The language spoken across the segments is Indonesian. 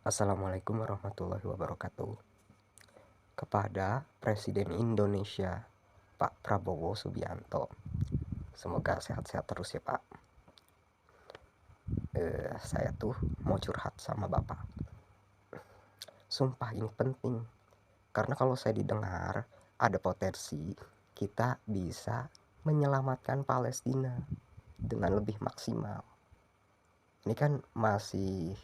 Assalamualaikum warahmatullahi wabarakatuh. Kepada Presiden Indonesia Pak Prabowo Subianto, semoga sehat-sehat terus ya Pak. Saya tuh mau curhat sama Bapak. Sumpah ini penting, karena kalau saya didengar ada potensi kita bisa menyelamatkan Palestina dengan lebih maksimal. Ini kan masih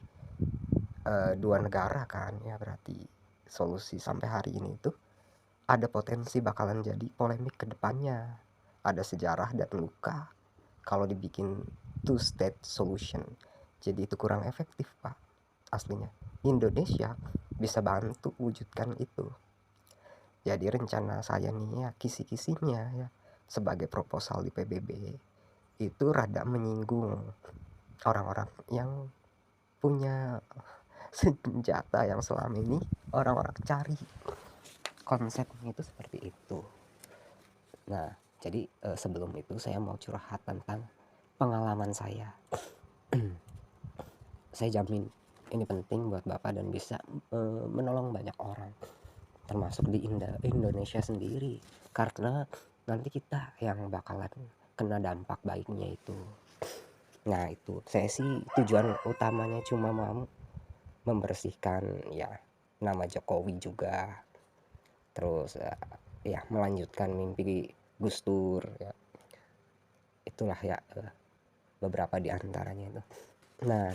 dua negara kan ya, berarti solusi sampai hari ini itu ada potensi bakalan jadi polemik ke depannya. Ada sejarah dan luka kalau dibikin two state solution. Jadi itu kurang efektif, Pak. Aslinya. Indonesia bisa bantu wujudkan itu. Jadi rencana saya nih ya, kisi-kisinya ya, sebagai proposal di PBB itu rada menyinggung orang-orang yang punya senjata yang selama ini orang-orang cari. Konsepnya itu seperti itu. Nah, jadi sebelum itu saya mau curhat tentang pengalaman saya. Saya jamin ini penting buat Bapak dan bisa menolong banyak orang, termasuk di Indonesia sendiri. Karena nanti kita yang bakalan kena dampak baiknya itu. Nah, itu saya sih tujuan utamanya cuma mau membersihkan ya nama Jokowi juga. Terus ya melanjutkan mimpi Gus Dur ya. Itulah ya beberapa di antaranya itu. Nah,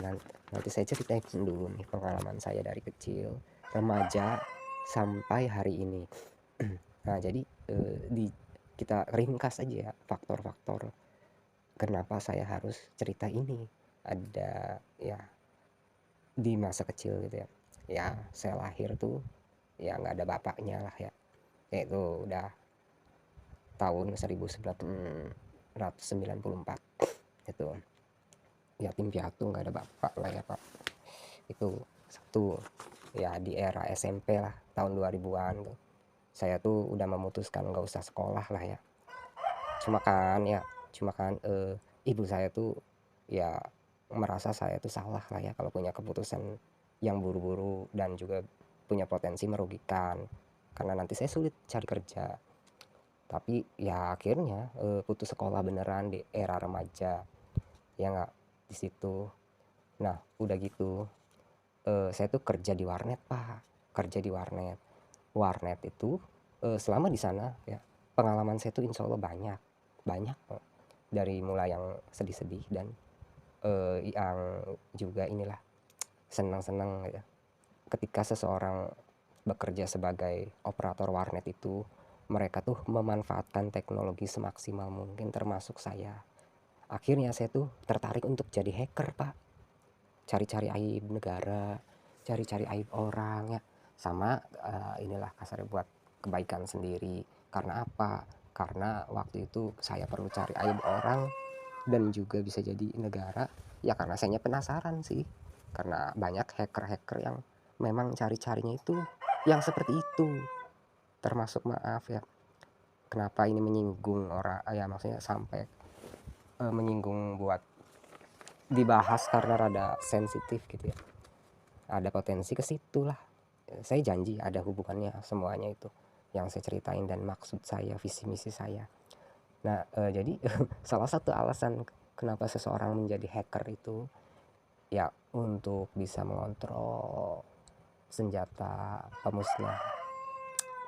nanti saya ceritain dulu nih pengalaman saya dari kecil, remaja, sampai hari ini. Nah, jadi kita ringkas aja ya faktor-faktor kenapa saya harus cerita ini. Ada ya di masa kecil gitu ya. Ya, saya lahir tuh ya nggak ada bapaknya lah ya. Itu udah tahun 1994 itu. Yatim piatu nggak ada bapak lah ya Pak. Itu satu ya, di era SMP lah tahun 2000-an tuh saya tuh udah memutuskan nggak usah sekolah lah ya. Cuma kan ibu saya tuh ya merasa saya tuh salah lah ya kalau punya keputusan yang buru-buru dan juga punya potensi merugikan karena nanti saya sulit cari kerja. Tapi ya akhirnya putus sekolah beneran di era remaja ya nggak, di situ. Nah udah gitu saya tuh kerja di warnet Pak, kerja di warnet. Warnet itu selama di sana ya pengalaman saya tuh insya Allah banyak, banyak dari mulai yang sedih-sedih dan yang juga inilah senang-senang ya. Ketika seseorang bekerja sebagai operator warnet itu, mereka tuh memanfaatkan teknologi semaksimal mungkin, termasuk saya. Akhirnya saya tuh tertarik untuk jadi hacker Pak, cari-cari aib negara, cari-cari aib orang ya, sama inilah kasarnya buat kebaikan sendiri. Karena apa? Karena waktu itu saya perlu cari aib orang dan juga bisa jadi negara ya, karena saya penasaran sih, karena banyak hacker-hacker yang memang cari-carinya itu yang seperti itu. Termasuk maaf ya, kenapa ini menyinggung orang ya, maksudnya sampai menyinggung buat dibahas karena rada sensitif gitu ya, ada potensi ke situ lah. Saya janji ada hubungannya semuanya itu yang saya ceritain dan maksud saya, visi misi saya. Nah jadi salah satu alasan kenapa seseorang menjadi hacker itu ya untuk bisa mengontrol senjata pemusnah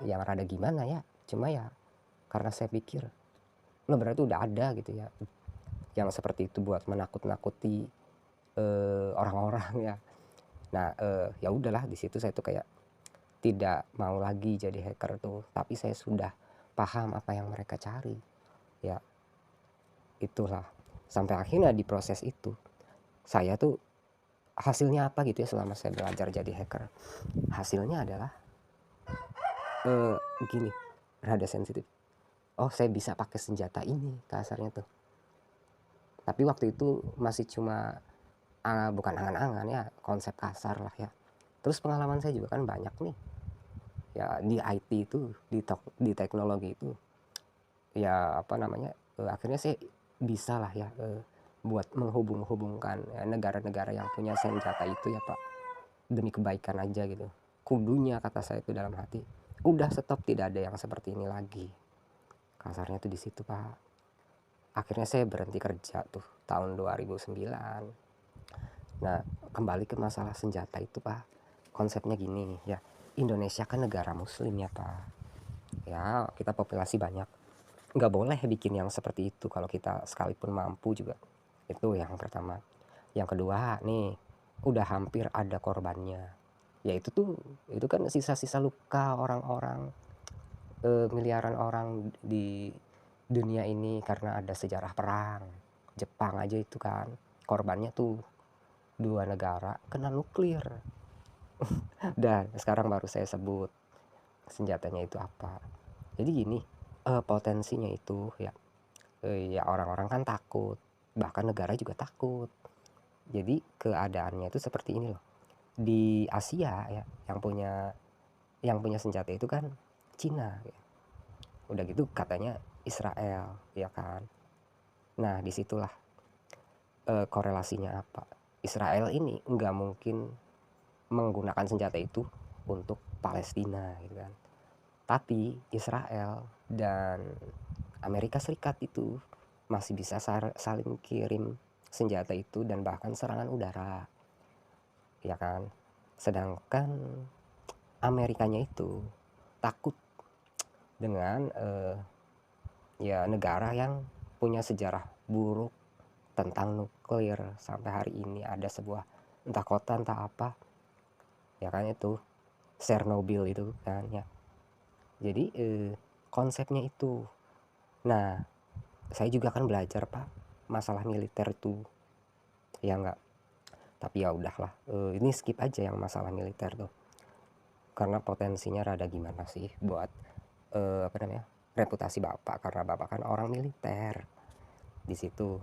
yang rada gimana ya, cuma ya karena saya pikir lo berarti udah ada gitu ya yang seperti itu buat menakut-nakuti orang-orang ya. Nah ya udahlah, di situ saya tuh kayak tidak mau lagi jadi hacker tuh, tapi saya sudah paham apa yang mereka cari ya. Itulah sampai akhirnya di proses itu saya tuh hasilnya apa gitu ya selama saya belajar jadi hacker. Hasilnya adalah gini, rada sensitif. Oh saya bisa pakai senjata ini kasarnya tuh. Tapi waktu itu masih cuma bukan angan-angan ya, konsep kasar lah ya. Terus pengalaman saya juga kan banyak nih ya di IT itu, di teknologi itu ya, apa namanya, akhirnya saya bisa lah ya buat menghubung-hubungkan ya, negara-negara yang punya senjata itu ya Pak. demi kebaikan aja gitu. Kudunya, kata saya itu dalam hati, udah stop, tidak ada yang seperti ini lagi. Kasarnya tuh di situ, Pak. Akhirnya saya berhenti kerja tuh tahun 2009. Nah, kembali ke masalah senjata itu, Pak. Konsepnya gini ya, Indonesia kan negara muslim ya, Pak. Ya, kita populasi banyak. Nggak boleh bikin yang seperti itu kalau kita sekalipun mampu juga. Itu yang pertama. Yang kedua nih, udah hampir ada korbannya. Ya itu kan sisa-sisa luka orang-orang, miliaran orang di dunia ini karena ada sejarah perang. Jepang aja itu kan korbannya tuh 2 negara kena nuklir. Dan sekarang baru saya sebut senjatanya itu apa. Jadi gini, potensinya itu ya, ya orang-orang kan takut, bahkan negara juga takut. Jadi keadaannya itu seperti ini loh. Di Asia ya, yang punya senjata itu kan Cina. Ya. Udah gitu katanya Israel, ya kan. Nah disitulah korelasinya apa. Israel ini nggak mungkin menggunakan senjata itu untuk Palestina gitu kan. Tapi Israel dan Amerika Serikat itu masih bisa saling kirim senjata itu dan bahkan serangan udara, ya kan. Sedangkan Amerikanya itu takut dengan ya negara yang punya sejarah buruk tentang nuklir. Sampai hari ini ada sebuah entah kota entah apa, ya kan, itu Chernobyl itu kan ya. Jadi konsepnya itu. Nah, saya juga kan belajar, Pak, masalah militer itu, ya enggak. Tapi ya udahlah, ini skip aja yang masalah militer tuh. Karena potensinya rada gimana sih buat apa namanya? Reputasi Bapak, karena Bapak kan orang militer. Di situ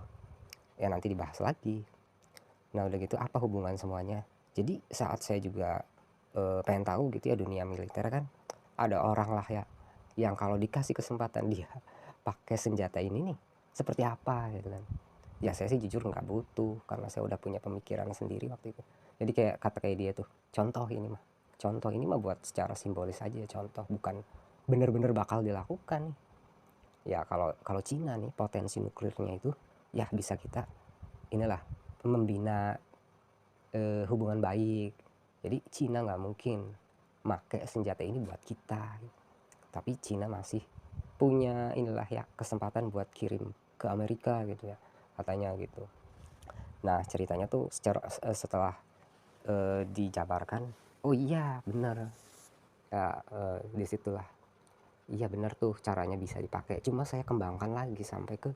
ya nanti dibahas lagi. Nah, udah gitu apa hubungan semuanya? Jadi saat saya juga pengen tahu gitu ya dunia militer kan, ada orang lah ya yang kalau dikasih kesempatan dia pakai senjata ini nih seperti apa gitu kan. Ya saya sih jujur nggak butuh karena saya udah punya pemikiran sendiri waktu itu. Jadi kayak dia tuh, contoh ini mah buat secara simbolis aja, contoh, bukan bener-bener bakal dilakukan nih. Ya kalau kalau Cina nih potensi nuklirnya itu ya bisa kita inilah membina hubungan baik. Jadi Cina nggak mungkin make senjata ini buat kita, tapi Cina masih punya inilah ya kesempatan buat kirim ke Amerika gitu ya, katanya gitu. Nah ceritanya tuh setelah dijabarkan, oh iya bener ya, disitulah iya bener tuh caranya bisa dipakai. Cuma saya kembangkan lagi sampai ke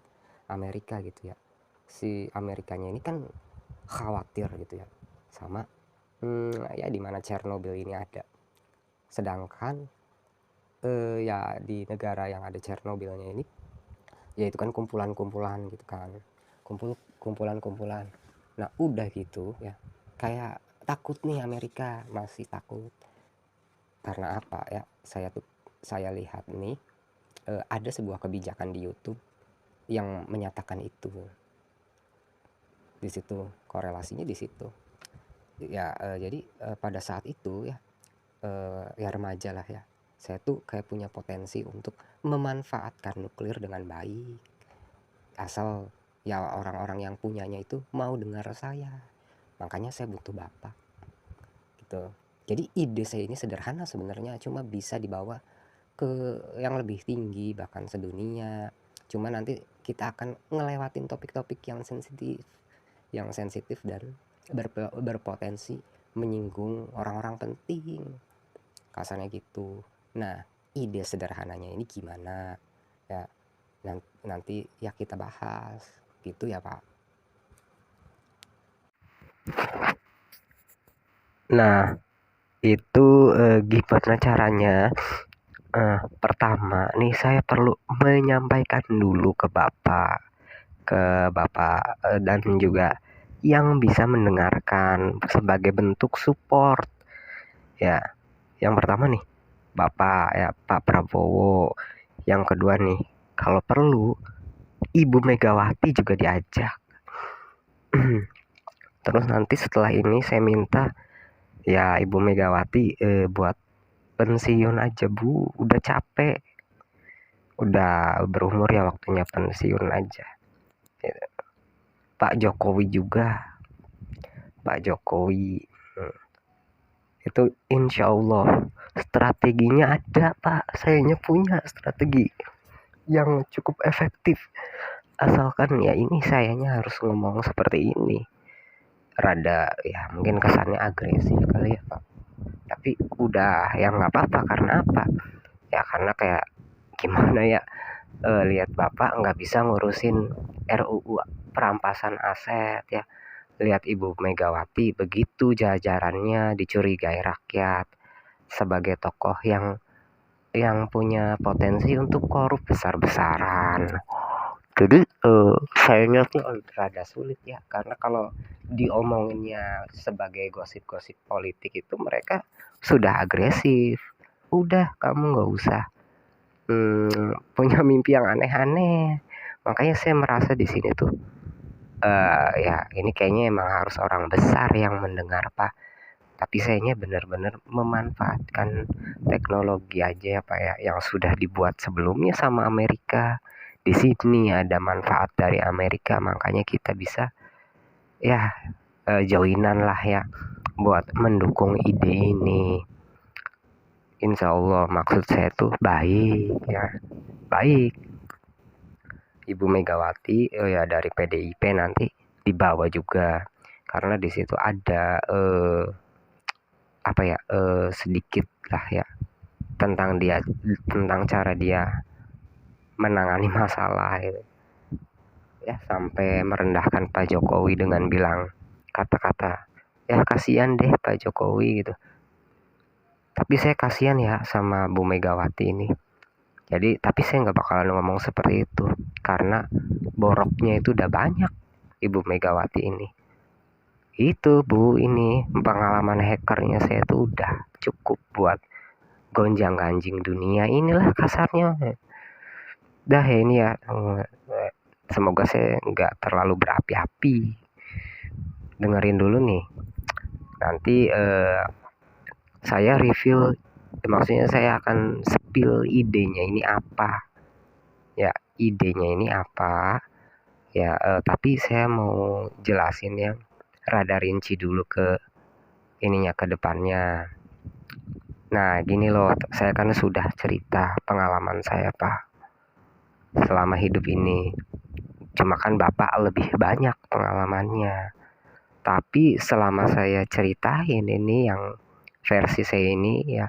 Amerika gitu ya. Si Amerikanya ini kan khawatir gitu ya sama ya di mana Chernobyl ini ada. Sedangkan ya di negara yang ada Chernobylnya ini ya itu kan kumpulan-kumpulan gitu kan. Kumpulan-kumpulan. Nah, udah gitu ya. Kayak takut nih Amerika, masih takut. Karena apa ya? Saya lihat nih ada sebuah kebijakan di YouTube yang menyatakan itu. Di situ korelasinya di situ. Ya jadi pada saat itu ya ya remaja lah ya. Saya tuh kayak punya potensi untuk memanfaatkan nuklir dengan baik. Asal ya orang-orang yang punyanya itu mau dengar saya. Makanya saya butuh Bapak. Gitu. Jadi ide saya ini sederhana sebenarnya, cuma bisa dibawa ke yang lebih tinggi bahkan sedunia. Cuma nanti kita akan ngelewatin topik-topik yang sensitif dan berpotensi menyinggung orang-orang penting. Kasarnya gitu. Nah, ide sederhananya ini gimana? Ya, nanti ya kita bahas. Gitu ya, Pak. Nah, itu gimana caranya? Pertama nih saya perlu menyampaikan dulu ke Bapak dan juga yang bisa mendengarkan sebagai bentuk support. Ya, yang pertama nih Bapak ya Pak Prabowo. Yang kedua nih, kalau perlu Ibu Megawati juga diajak. Terus nanti setelah ini saya minta Ya Ibu Megawati buat pensiun aja Bu, udah capek, udah berumur ya waktunya pensiun aja. Pak Jokowi juga, Pak Jokowi itu insya Allah strateginya ada Pak, sayanya punya strategi yang cukup efektif. Asalkan ya ini sayanya harus ngomong seperti ini, rada ya mungkin kesannya agresif kali ya Pak, tapi udah ya nggak apa-apa. Karena apa ya, karena kayak gimana ya, lihat Bapak nggak bisa ngurusin RUU perampasan aset ya, lihat Ibu Megawati begitu jajarannya dicurigai rakyat sebagai tokoh yang punya potensi untuk korup besar-besaran. Jadi sayangnya tuh rada sulit ya, karena kalau diomonginnya sebagai gosip-gosip politik itu mereka sudah agresif. Udah kamu nggak usah punya mimpi yang aneh-aneh. Makanya saya merasa di sini tuh ya ini kayaknya emang harus orang besar yang mendengar Pak. Tapi sayangnya benar-benar memanfaatkan teknologi aja ya Pak ya, yang sudah dibuat sebelumnya sama Amerika. Di sini ada manfaat dari Amerika, makanya kita bisa ya joinan lah ya buat mendukung ide ini. Insya Allah maksud saya tuh baik ya, baik. Ibu Megawati ya dari PDIP nanti dibawa juga, karena di situ ada apa ya, sedikit lah ya tentang dia, tentang cara dia menangani masalah gitu. Ya sampai merendahkan Pak Jokowi dengan bilang kata-kata ya kasihan deh Pak Jokowi gitu. Tapi saya kasihan ya sama Bu Megawati ini. Jadi tapi saya nggak bakalan ngomong seperti itu karena boroknya itu udah banyak Ibu Megawati ini. Itu Bu, ini pengalaman hackernya saya tuh udah cukup buat gonjang ganjing dunia inilah kasarnya. Dah ya ini ya, semoga saya nggak terlalu berapi-api. Dengerin dulu nih, nanti saya review, maksudnya saya akan spill idenya ini apa ya, idenya ini apa ya, tapi saya mau jelasin yang rada rinci dulu ke ininya, ke depannya. Nah gini loh, saya kan sudah cerita pengalaman saya Pak selama hidup ini. Cuma kan Bapak lebih banyak pengalamannya. Tapi selama saya ceritain ini yang versi saya ini ya,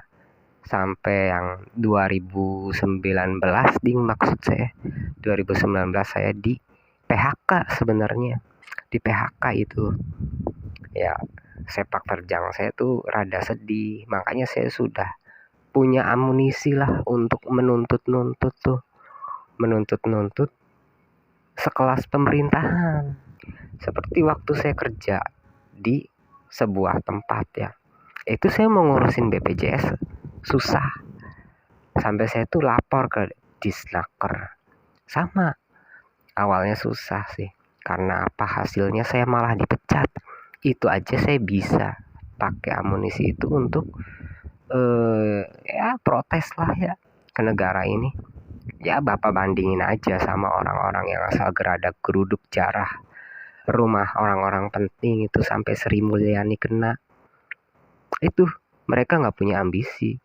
sampai yang 2019 ding, maksud saya 2019 saya di PHK sebenarnya. Di PHK itu ya sepak terjang saya tuh rada sedih. Makanya saya sudah punya amunisi lah untuk menuntut-nuntut tuh. Menuntut-nuntut sekelas pemerintahan. Seperti waktu saya kerja di sebuah tempat ya, itu saya mau ngurusin BPJS susah. Sampai saya tuh lapor ke Disnaker. Sama, awalnya susah sih. Karena apa, hasilnya saya malah dipecat. Itu aja saya bisa pakai amunisi itu untuk ya protes lah ya ke negara ini. Ya Bapak bandingin aja sama orang-orang yang asal geradak geruduk jarah rumah orang-orang penting itu sampai Sri Mulyani kena. Itu mereka nggak punya ambisi,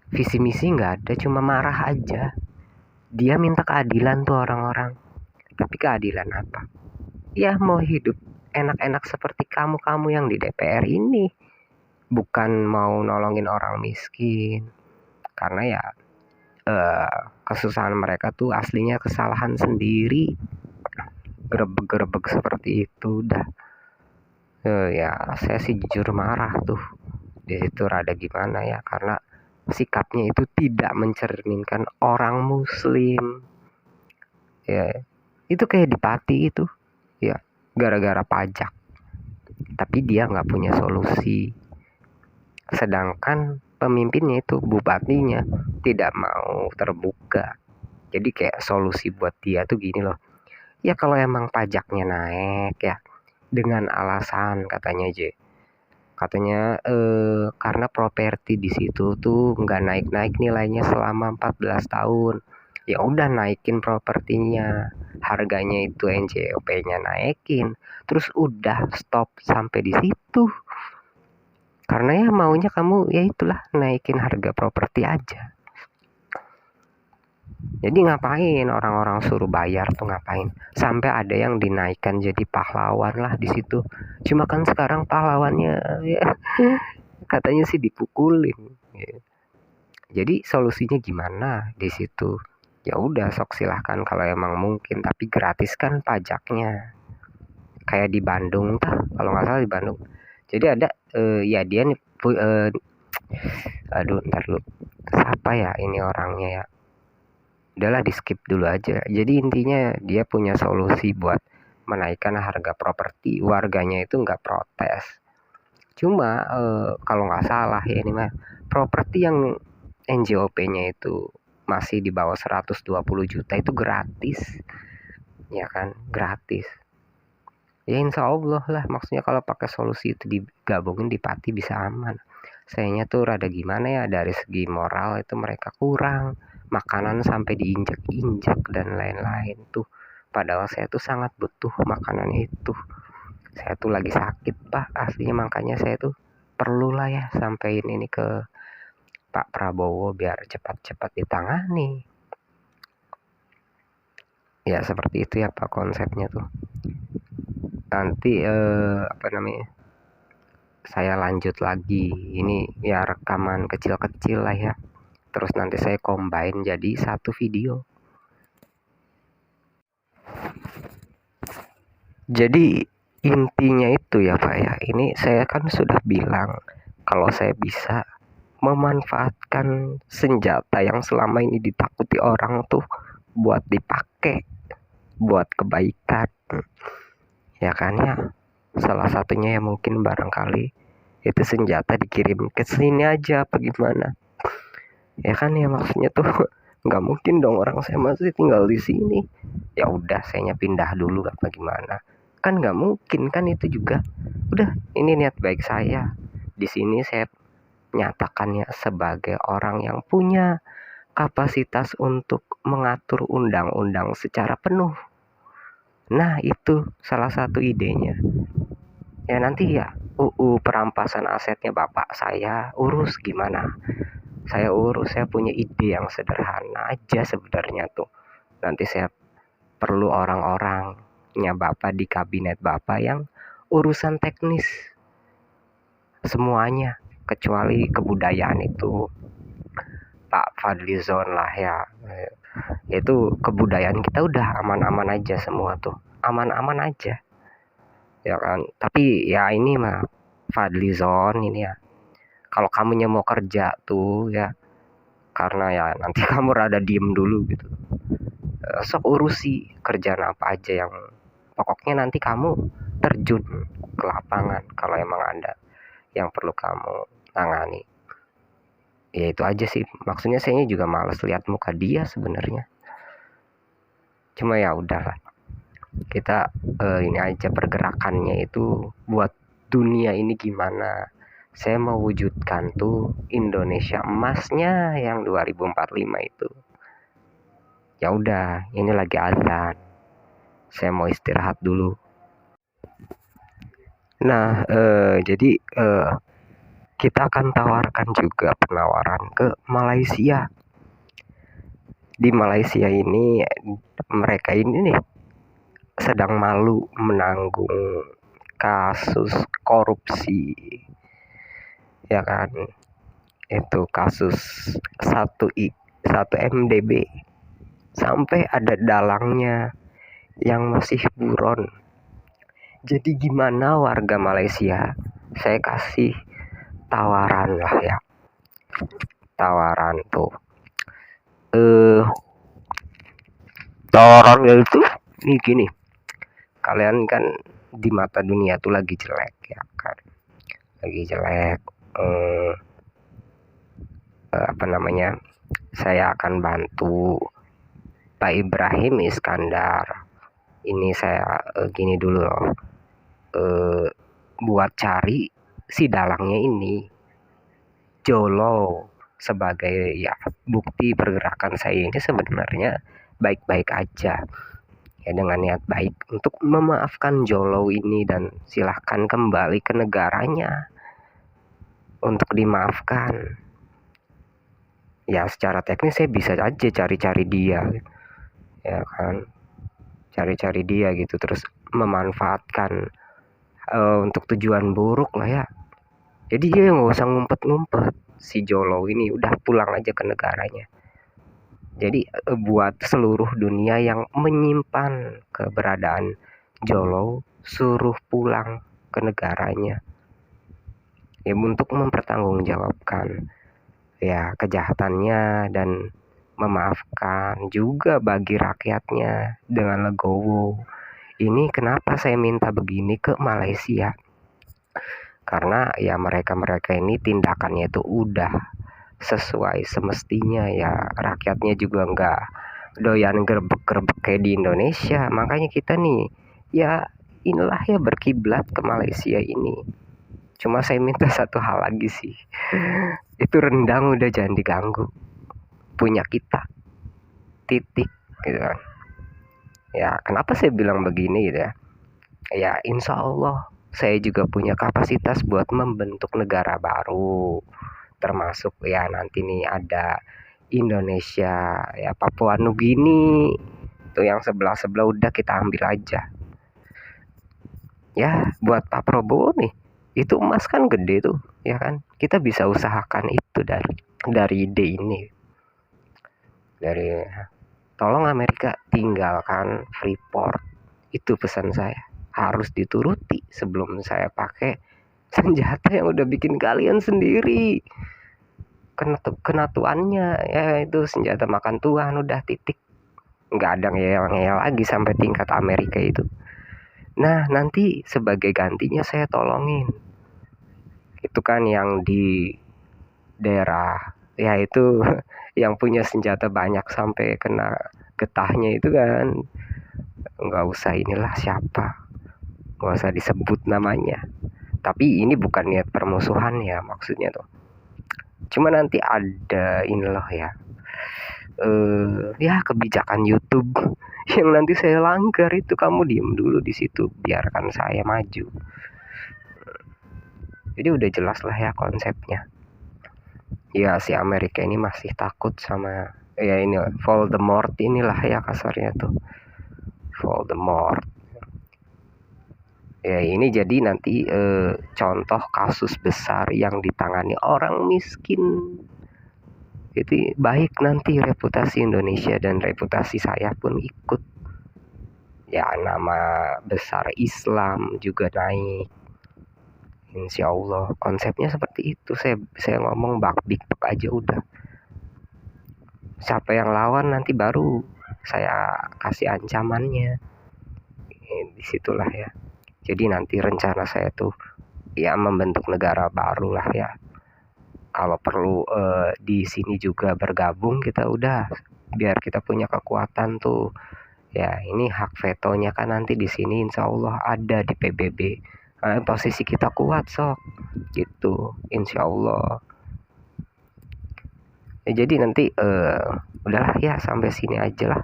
visi misi nggak ada, cuma marah aja. Dia minta keadilan tuh orang-orang, tapi keadilan apa? Ya mau hidup enak-enak seperti kamu-kamu yang di DPR ini, bukan mau nolongin orang miskin. Karena ya kesusahan mereka tuh aslinya kesalahan sendiri, gerebek-gerebek seperti itu udah. Ya saya sih jujur marah tuh di situ, rada gimana ya, karena sikapnya itu tidak mencerminkan orang muslim ya. Itu kayak di Pati itu ya, gara-gara pajak tapi dia nggak punya solusi, sedangkan pemimpinnya itu bupatinya tidak mau terbuka. Jadi kayak solusi buat dia tuh gini loh, ya kalau emang pajaknya naik ya dengan alasan katanya Katanya, karena properti di situ tuh nggak naik-naik nilainya selama 14 tahun. Ya udah naikin propertinya, harganya itu NJOP-nya naikin, terus udah stop sampai di situ. Karena ya maunya kamu ya itulah naikin harga properti aja. Jadi ngapain orang-orang suruh bayar tuh ngapain? Sampai ada yang dinaikkan jadi pahlawan lah di situ. Cuma kan sekarang pahlawannya ya katanya sih dipukulin. Ya. Jadi solusinya gimana di situ? Ya udah sok silahkan kalau emang mungkin, tapi gratis kan pajaknya. Kayak di Bandung tah, kalau nggak salah di Bandung. Jadi ada ya dia nih aduh ntar dulu. Siapa ya ini orangnya ya? Udahlah di skip dulu aja. Jadi intinya dia punya solusi buat menaikkan harga properti, warganya itu nggak protes. Cuma kalau nggak salah ya ini mah properti yang NJOP-nya itu masih di bawah 120 juta itu gratis, ya kan, gratis. Ya insya Allah lah, maksudnya kalau pakai solusi itu digabungin di Pati bisa aman. Sayangnya tuh rada gimana ya, dari segi moral itu mereka kurang, makanan sampai diinjak-injak dan lain-lain tuh. Padahal saya tuh sangat butuh makanan itu. Saya tuh lagi sakit pak, aslinya makanya saya tuh perlu lah ya sampein ini ke Pak Prabowo biar cepat-cepat ditangani. Ya seperti itu ya Pak konsepnya tuh. Nanti apa namanya? Saya lanjut lagi. Ini ya rekaman kecil-kecil lah ya. Terus nanti saya combine jadi satu video. Jadi intinya itu ya Pak ya. Ini saya kan sudah bilang kalau saya bisa memanfaatkan senjata yang selama ini ditakuti orang tuh buat dipakai buat kebaikan, ya kan ya. Salah satunya ya mungkin barangkali itu senjata dikirim ke sini aja apa gimana, ya kan ya, maksudnya tuh nggak mungkin dong orang saya masih tinggal di sini ya udah sayanya pindah dulu apa gimana, kan nggak mungkin kan itu juga. Udah ini niat baik saya di sini, saya nyatakannya sebagai orang yang punya kapasitas untuk mengatur undang-undang secara penuh. Nah itu salah satu idenya. Ya nanti ya UU perampasan asetnya bapak saya urus gimana. Saya urus, saya punya ide yang sederhana aja sebenarnya tuh. Nanti saya perlu orang-orangnya bapak di kabinet bapak yang urusan teknis semuanya kecuali kebudayaan itu Pak Fadlizon lah ya. Itu kebudayaan kita udah aman-aman aja semua tuh, aman-aman aja ya kan. Tapi ya ini mah Fadlizon ini ya, kalau kamunya mau kerja tuh ya, karena ya nanti kamu rada diem dulu gitu, sok urusi kerjaan apa aja yang pokoknya nanti kamu terjun ke lapangan kalau emang ada yang perlu kamu tangani. Ya itu aja sih, maksudnya saya juga males lihat muka dia sebenarnya. Cuma ya udahlah, kita ini aja pergerakannya itu buat dunia ini gimana. Saya mewujudkan tuh Indonesia emasnya yang 2045 itu. Ya udah, ini lagi azan. Saya mau istirahat dulu. Nah, jadi kita akan tawarkan juga penawaran ke Malaysia. Di Malaysia ini mereka ini nih sedang malu menanggung kasus korupsi, ya kan, itu kasus 1 MDB sampai ada dalangnya yang masih buron. Jadi gimana warga Malaysia, saya kasih tawaran lah ya, tawaran tuh tawarannya itu nih gini, kalian kan di mata dunia tuh lagi jelek ya kan, lagi jelek. Apa namanya, saya akan bantu Pak Ibrahim Iskandar. Ini saya gini dulu loh, buat cari si dalangnya ini jolo sebagai ya bukti pergerakan saya ini sebenarnya baik-baik aja ya, dengan niat baik untuk memaafkan jolo ini dan silahkan kembali ke negaranya untuk dimaafkan. Ya secara teknis saya bisa aja cari-cari dia ya kan, cari-cari dia gitu, terus memanfaatkan untuk tujuan buruk lah ya. Jadi dia nggak usah ngumpet-ngumpet, si Jolo ini udah pulang aja ke negaranya. Jadi buat seluruh dunia yang menyimpan keberadaan Jolo, suruh pulang ke negaranya ya untuk mempertanggungjawabkan ya kejahatannya dan memaafkan juga bagi rakyatnya dengan legowo. Ini kenapa saya minta begini ke Malaysia? Karena ya mereka-mereka ini tindakannya itu udah sesuai semestinya ya, rakyatnya juga nggak doyan gerbek-gerbek kayak di Indonesia. Makanya kita nih ya inilah ya berkiblat ke Malaysia ini. Cuma saya minta satu hal lagi sih, itu rendang udah jangan diganggu, punya kita, titik gitu kan. Ya kenapa saya bilang begini gitu ya, ya insya Allah saya juga punya kapasitas buat membentuk negara baru, termasuk ya nanti nih ada Indonesia ya, Papua Nugini itu yang sebelah-sebelah udah kita ambil aja ya. Buat Pak Prabowo nih, itu emas kan gede tuh ya kan, kita bisa usahakan itu dari ide ini, dari tolong Amerika tinggalkan Freeport, itu pesan saya harus dituruti sebelum saya pakai senjata yang udah bikin kalian sendiri kenatuannya ya, itu senjata makan tuan udah titik, nggak ada ngeyel-ngeyel lagi sampai tingkat Amerika itu. Nah nanti sebagai gantinya saya tolongin itu kan yang di daerah ya itu yang punya senjata banyak sampai kena getahnya itu kan, nggak usah inilah siapa, nggak usah disebut namanya. Tapi ini bukan niat permusuhan ya maksudnya tuh, cuma nanti ada inilah ya ya kebijakan YouTube yang nanti saya langgar, itu kamu diem dulu di situ, biarkan saya maju. Jadi udah jelas lah ya konsepnya. Ya si Amerika ini masih takut sama ya ini Voldemort inilah ya kasarnya tuh, Voldemort. Ya ini jadi nanti contoh kasus besar yang ditangani orang miskin. Jadi baik nanti reputasi Indonesia dan reputasi saya pun ikut. Ya nama besar Islam juga naik. Insya Allah konsepnya seperti itu. Saya ngomong big aja udah. Siapa yang lawan nanti baru saya kasih ancamannya. Disitulah ya. Jadi nanti rencana saya tuh ya membentuk negara baru lah ya. Kalau perlu di sini juga bergabung kita udah, biar kita punya kekuatan tuh. Ya ini hak vetonya kan nanti di sini insya Allah ada di PBB. Posisi kita kuat sok gitu insya Allah. Ya, jadi nanti udahlah ya sampai sini aja lah.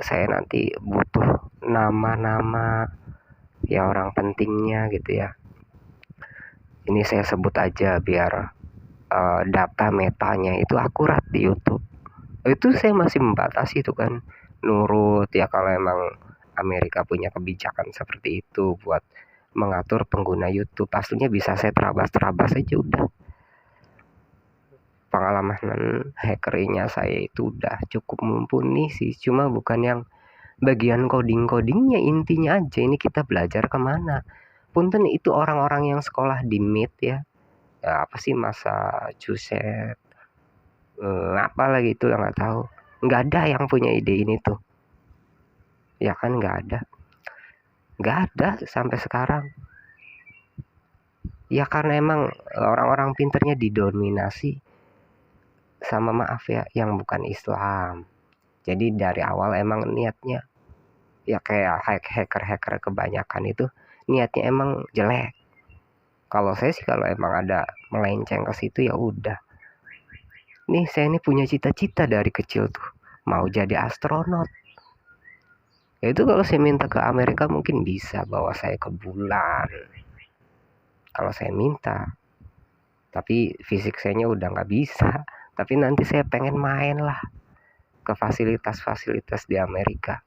Saya nanti butuh nama-nama ya orang pentingnya gitu ya. Ini saya sebut aja biar data metanya itu akurat di YouTube. Itu saya masih membatasi itu kan, nurut ya kalau emang Amerika punya kebijakan seperti itu buat mengatur pengguna YouTube. Aslinya bisa saya terabas-terabas aja udah. Pengalaman hackernya saya itu udah cukup mumpuni sih, cuma bukan yang bagian coding-codingnya, intinya aja ini kita belajar kemana. Punten itu orang-orang yang sekolah di MIT ya, ya apa sih Massachusetts apa lagi itu yang nggak tahu, nggak ada yang punya ide ini tuh ya kan, nggak ada sampai sekarang ya, karena emang orang-orang pinternya didominasi sama maaf ya yang bukan Islam. Jadi dari awal emang niatnya ya kayak hacker kebanyakan itu niatnya emang jelek. Kalau saya sih kalau emang ada melenceng ke situ ya udah. Nih saya ini punya cita-cita dari kecil tuh, mau jadi astronot. Ya itu kalau saya minta ke Amerika mungkin bisa bawa saya ke bulan. Kalau saya minta. Tapi fisik sayanya udah nggak bisa. Tapi nanti saya pengen main lah ke fasilitas-fasilitas di Amerika.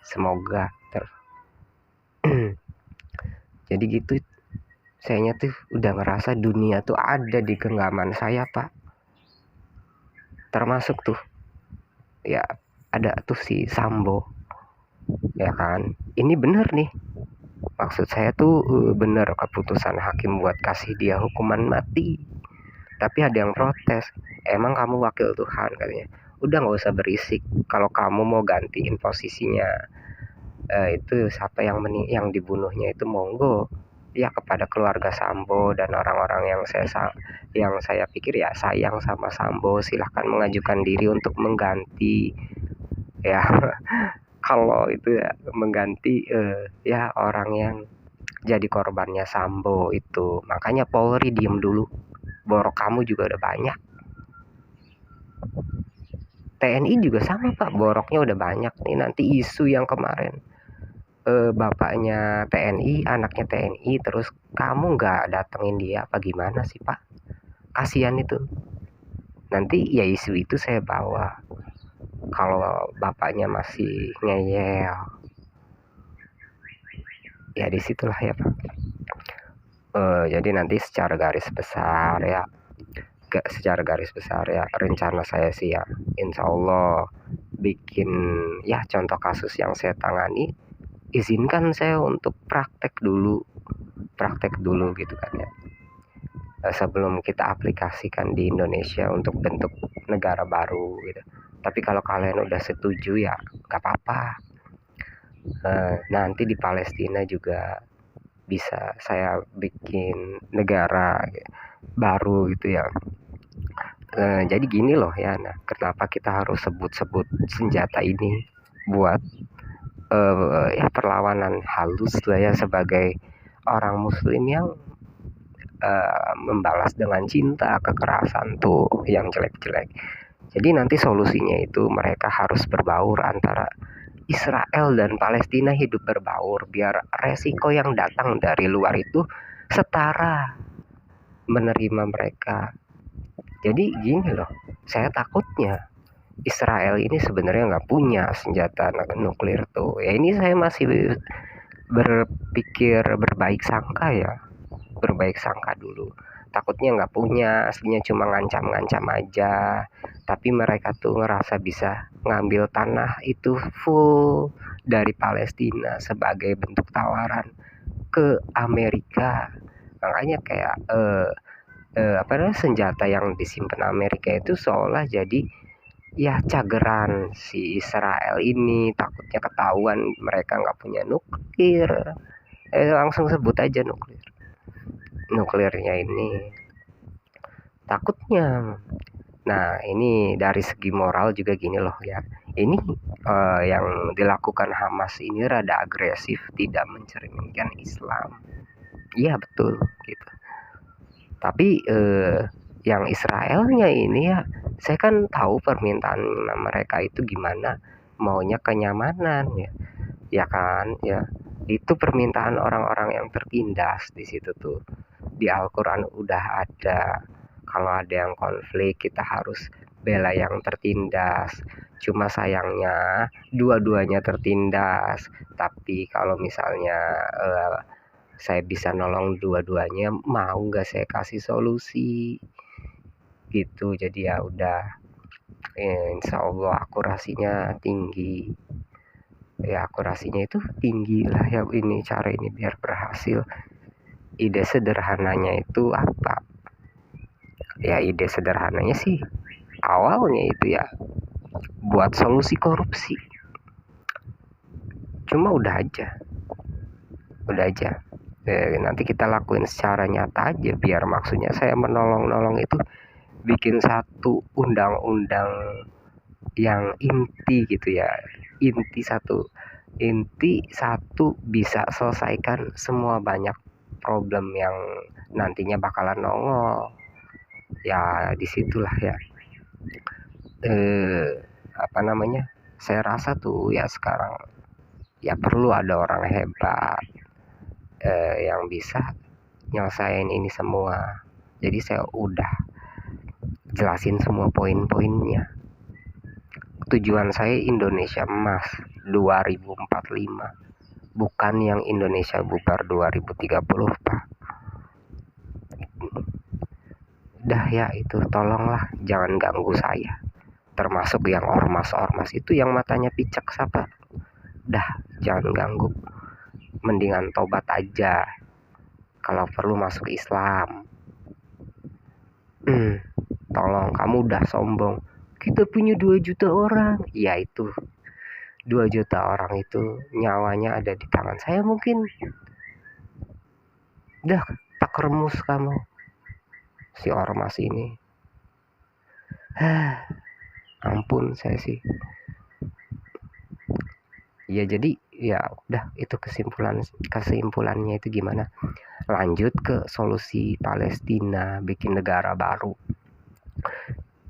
Semoga jadi gitu. Sayanya tuh udah ngerasa dunia tuh ada di genggaman saya, Pak. Termasuk tuh ya ada tuh si Sambo, ya kan. Ini bener nih, maksud saya tuh bener keputusan hakim buat kasih dia hukuman mati. Tapi ada yang protes, emang kamu wakil Tuhan katanya. Udah nggak usah berisik, kalau kamu mau gantiin posisinya itu siapa yang dibunuhnya itu monggo ya, kepada keluarga Sambo dan orang-orang yang saya pikir ya sayang sama Sambo, silahkan mengajukan diri untuk mengganti ya. Kalau itu ya mengganti ya orang yang jadi korbannya Sambo itu. Makanya Polri diem dulu, borok kamu juga udah banyak. TNI juga sama Pak, boroknya udah banyak nih. Nanti isu yang kemarin bapaknya TNI, anaknya TNI, terus kamu nggak datengin dia apa gimana sih Pak? Kasihan itu. Nanti ya isu itu saya bawa. Kalau bapaknya masih ngeyel, ya disitulah ya Pak. Jadi nanti secara garis besar ya, rencana saya sih ya, insya Allah bikin ya contoh kasus yang saya tangani, izinkan saya untuk praktek dulu gitu kan ya, sebelum kita aplikasikan di Indonesia untuk bentuk negara baru gitu. Tapi kalau kalian udah setuju ya gak apa-apa. Nanti di Palestina juga bisa saya bikin negara baru gitu ya. Jadi gini loh ya, nah kenapa kita harus sebut-sebut senjata ini buat ya perlawanan halus lah ya, sebagai orang muslim yang membalas dengan cinta kekerasan tuh yang jelek-jelek. Jadi nanti solusinya itu mereka harus berbaur, antara Israel dan Palestina hidup berbaur, biar resiko yang datang dari luar itu setara menerima mereka. Jadi gini loh, saya takutnya Israel ini sebenarnya nggak punya senjata nuklir tuh. Ya ini saya masih berpikir berbaik sangka dulu. Takutnya nggak punya, aslinya cuma ngancam-ngancam aja. Tapi mereka tuh ngerasa bisa ngambil tanah itu full dari Palestina sebagai bentuk tawaran ke Amerika. Makanya kayak senjata yang disimpan Amerika itu seolah jadi ya cageran si Israel ini, takutnya ketahuan mereka nggak punya nuklir. Langsung sebut aja nuklirnya ini, takutnya. Nah ini dari segi moral juga gini loh ya, ini yang dilakukan Hamas ini rada agresif, tidak mencerminkan Islam. Iya betul gitu. Tapi yang Israelnya ini ya, saya kan tahu permintaan mereka itu gimana, maunya kenyamanan ya kan ya. Itu permintaan orang-orang yang tertindas di situ tuh. Di Al-Quran udah ada, kalau ada yang konflik kita harus bela yang tertindas. Cuma sayangnya dua-duanya tertindas. Tapi kalau misalnya saya bisa nolong dua-duanya, mau nggak saya kasih solusi gitu. Jadi ya udah, insya Allah akurasinya tinggi ya, akurasinya itu tinggi lah ya. Ini cara ini biar berhasil. Ide sederhananya itu apa ya, ide sederhananya sih awalnya itu ya buat solusi korupsi. Cuma udah aja nanti kita lakuin secara nyata aja, biar maksudnya saya menolong itu bikin satu undang-undang yang inti gitu ya, inti satu bisa selesaikan semua banyak problem yang nantinya bakalan nongol. Ya disitulah ya apa namanya, saya rasa tuh ya sekarang ya perlu ada orang hebat yang bisa nyelesain ini semua. Jadi saya udah jelasin semua poin-poinnya. Tujuan saya Indonesia Emas 2045, bukan yang Indonesia Bubar 2030, Pak. Dah ya itu, tolonglah jangan ganggu saya. Termasuk yang ormas-ormas itu yang matanya picek siapa. Dah jangan ganggu. Mendingan tobat aja. Kalau perlu masuk Islam. Tolong, kamu udah sombong. Kita punya 2 juta orang. Ya itu, 2 juta orang itu nyawanya ada di tangan saya mungkin. Dah tak remus kamu, si ormas ini. Ampun saya sih. Ya jadi ya udah, itu kesimpulannya itu gimana? Lanjut ke solusi Palestina, bikin negara baru.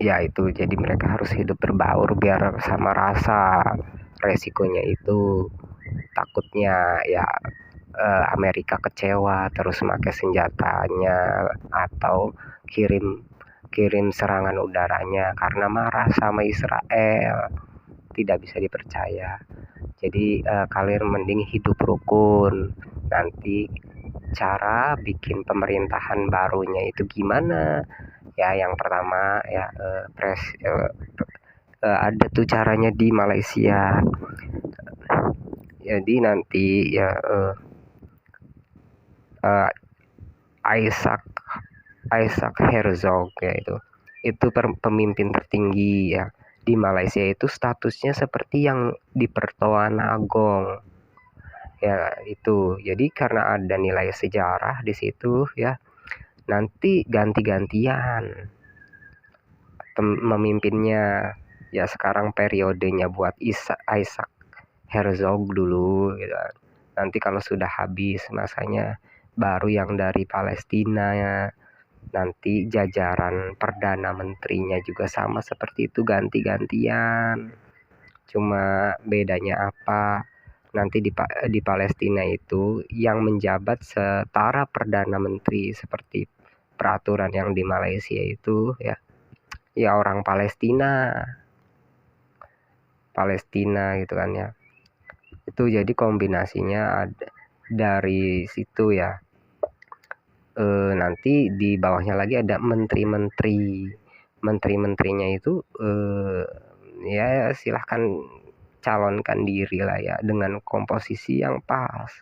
Ya itu, jadi mereka harus hidup berbaur biar sama rasa. Resikonya itu takutnya ya Amerika kecewa terus pakai senjatanya atau kirim serangan udaranya karena marah sama Israel. Tidak bisa dipercaya. Jadi kalian mending hidup rukun. Nanti cara bikin pemerintahan barunya itu gimana? Ya yang pertama ya ada tuh caranya di Malaysia. Jadi nanti ya Isaac Herzog ya itu pemimpin tertinggi ya di Malaysia. Itu statusnya seperti yang di Pertuan Agong ya itu. Jadi karena ada nilai sejarah di situ ya, nanti ganti-gantian memimpinnya. Ya sekarang periodenya buat Isaac Herzog dulu gitu. Nanti kalau sudah habis masanya baru yang dari Palestina ya. Nanti jajaran perdana menterinya juga sama seperti itu, ganti-gantian. Cuma bedanya apa? Nanti di Palestina itu yang menjabat setara perdana menteri seperti peraturan yang di Malaysia itu ya orang Palestina gitu kan ya. Itu jadi kombinasinya ada dari situ ya. Nanti di bawahnya lagi ada menteri-menterinya itu ya silahkan calonkan diri lah ya dengan komposisi yang pas.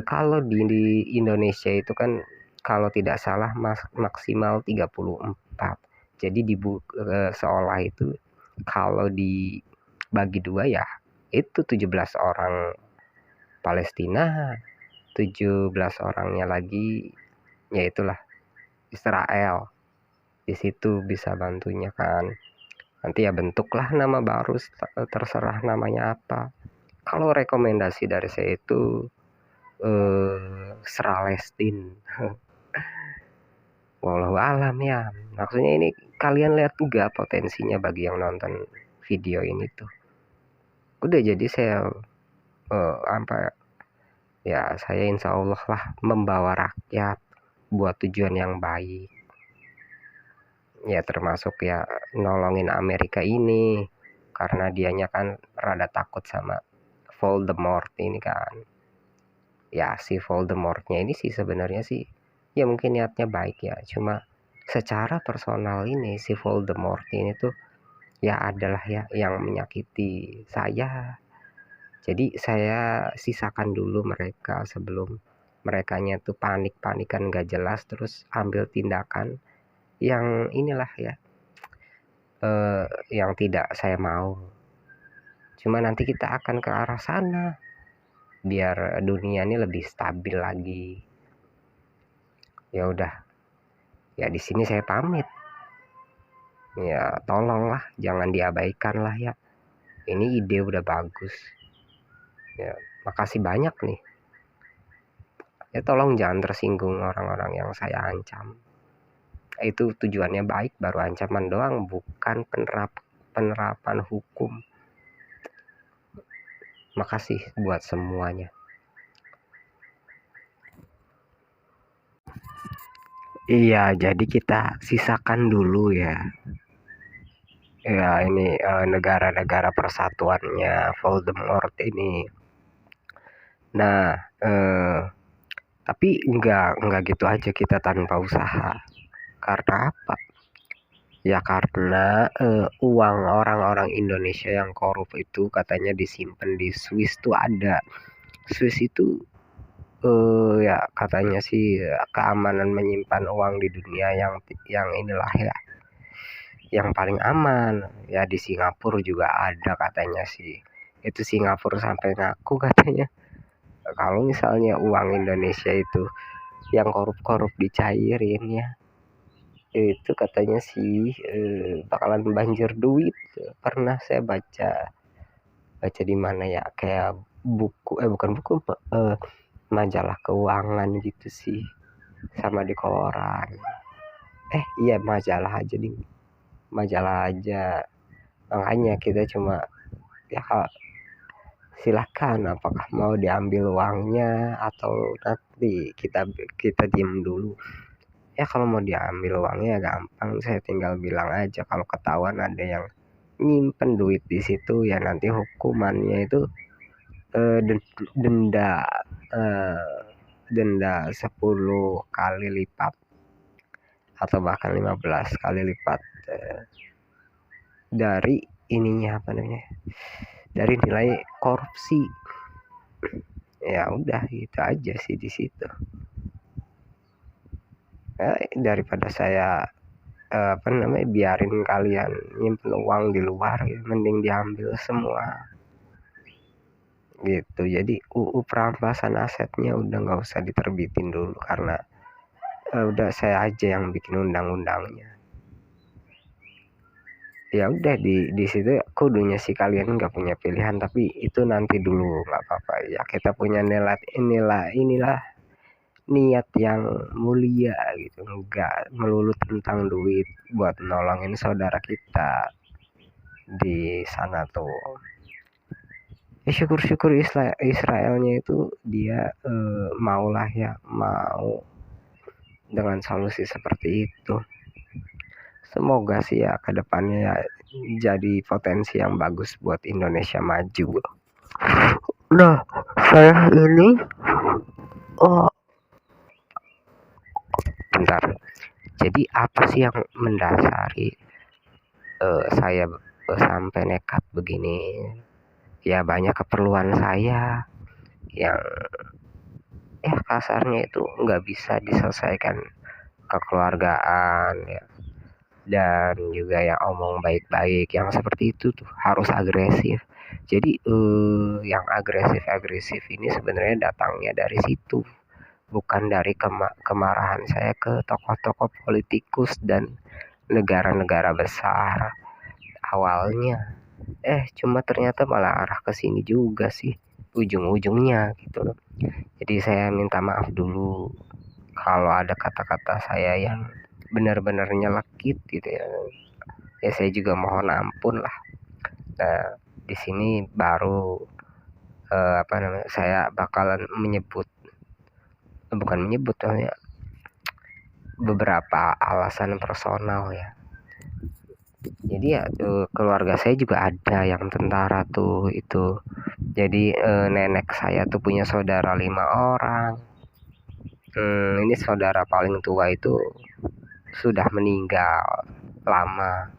Kalau di Indonesia itu kan kalau tidak salah maksimal 34. Jadi seolah itu kalau dibagi 2 ya itu 17 orang Palestina, 17 orangnya lagi ya itulah Israel. Di situ bisa bantunya kan. Nanti ya bentuklah nama baru, terserah namanya apa. Kalau rekomendasi dari saya itu Sralestin. Wallahu alam ya. Maksudnya ini kalian lihat juga potensinya bagi yang nonton video ini tuh. Udah jadi saya saya insya Allah lah membawa rakyat buat tujuan yang baik. Ya termasuk ya nolongin Amerika ini karena dianya kan rada takut sama Voldemort ini kan. Ya si Voldemortnya ini sih sebenarnya sih ya mungkin niatnya baik ya, cuma secara personal ini si Voldemort ini tuh ya adalah ya yang menyakiti saya. Jadi saya sisakan dulu mereka sebelum merekanya tuh panik-panikan gak jelas terus ambil tindakan yang inilah ya yang tidak saya mau. Cuma nanti kita akan ke arah sana biar dunia ini lebih stabil lagi. Ya udah. Ya di sini saya pamit. Ya tolonglah jangan diabaikan lah ya. Ini ide udah bagus. Ya makasih banyak nih. Ya tolong jangan tersinggung orang-orang yang saya ancam. Itu tujuannya baik, baru ancaman doang, bukan penerapan hukum. Makasih buat semuanya. Iya, jadi kita sisakan dulu ya. Ya ini negara-negara persatuannya Voldemort ini. Nah, tapi enggak gitu aja kita tanpa usaha. Karena apa? Ya karena uang orang-orang Indonesia yang korup itu katanya disimpan di Swiss tuh ada. Swiss itu ya katanya sih keamanan menyimpan uang di dunia yang inilah ya, yang paling aman. Ya di Singapura juga ada katanya sih. Itu Singapura sampai ngaku katanya kalau misalnya uang Indonesia itu yang korup-korup dicairin ya, itu katanya sih bakalan banjir duit. Pernah saya baca di mana ya, kayak buku bukan buku, majalah keuangan gitu sih, sama di koran. Iya majalah aja. Makanya kita cuma ya silakan apakah mau diambil uangnya atau nanti kita diem dulu. Ya kalau mau diambil uangnya gampang, saya tinggal bilang aja kalau ketahuan ada yang nyimpen duit di situ ya nanti hukumannya itu denda 10 kali lipat atau bahkan 15 kali lipat dari ininya apa namanya, dari nilai korupsi. Ya udah gitu aja sih di situ. Daripada saya biarin kalian nyimpen uang di luar, mending diambil semua gitu. Jadi UU perampasan asetnya udah nggak usah diterbitin dulu karena udah saya aja yang bikin undang-undangnya. Ya udah di situ kudunya sih kalian nggak punya pilihan, tapi itu nanti dulu nggak apa-apa ya, kita punya inilah niat yang mulia gitu, nggak melulu tentang duit buat nolongin saudara kita di sana tuh. Ya syukur-syukur Israelnya itu dia maulah ya, mau dengan solusi seperti itu. Semoga sih ya kedepannya ya jadi potensi yang bagus buat Indonesia maju. Nah, saya ini bentar. Jadi apa sih yang mendasari saya sampai nekat begini? Ya banyak keperluan saya yang kasarnya itu nggak bisa diselesaikan kekeluargaan ya, dan juga yang omong baik-baik yang seperti itu tuh harus agresif. Jadi yang agresif ini sebenarnya datangnya dari situ, bukan dari kemarahan saya ke tokoh-tokoh politikus dan negara-negara besar awalnya. Cuma ternyata malah arah ke sini juga sih ujung-ujungnya gitu loh. Jadi saya minta maaf dulu kalau ada kata-kata saya yang benar-benar nyelekit gitu ya. Ya saya juga mohon ampun lah. Nah, di sini baru saya bakalan bukan menyebut ya, beberapa alasan personal ya. Jadi ya keluarga saya juga ada yang tentara tuh itu. Jadi nenek saya tuh punya saudara 5 orang. Ini saudara paling tua itu sudah meninggal lama.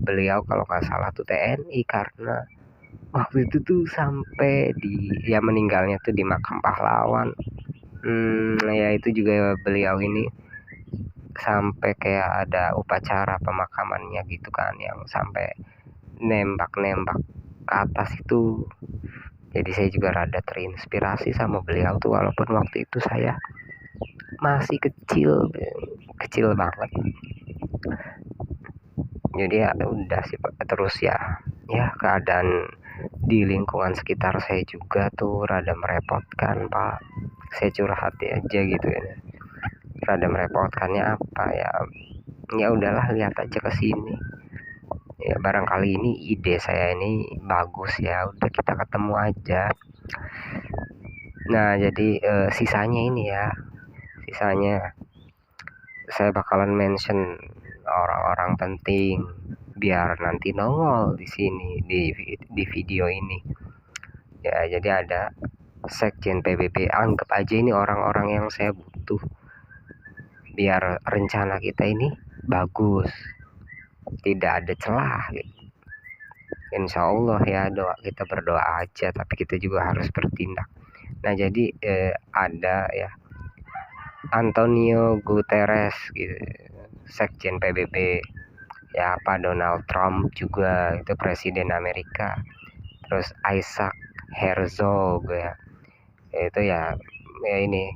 Beliau kalau nggak salah tuh TNI, karena waktu itu tuh sampai meninggalnya tuh di makam pahlawan. Ya itu juga beliau ini sampai kayak ada upacara pemakamannya gitu kan, yang sampai nembak-nembak ke atas itu. Jadi saya juga rada terinspirasi sama beliau tuh, walaupun waktu itu saya masih kecil banget. Jadi ya udah sih Pak. Terus ya keadaan di lingkungan sekitar saya juga tuh rada merepotkan Pak. saya curhat aja gitu ya. Rada merepotkannya apa ya? Ya udahlah, lihat aja ke sini. Ya barangkali ini ide saya ini bagus ya, udah kita ketemu aja. Nah, jadi sisanya ini ya, sisanya saya bakalan mention orang-orang penting biar nanti nongol di sini di video ini. Ya, jadi ada Sekjen PBB, anggap aja ini orang-orang yang saya butuh biar rencana kita ini bagus, tidak ada celah gitu. Insya Allah ya, kita berdoa aja, tapi kita juga harus bertindak. Nah, jadi ada ya Antonio Guterres gitu, Sekjen PBB, ya Pak Donald Trump juga, itu Presiden Amerika. Terus Isaac Herzog ya, itu ya ini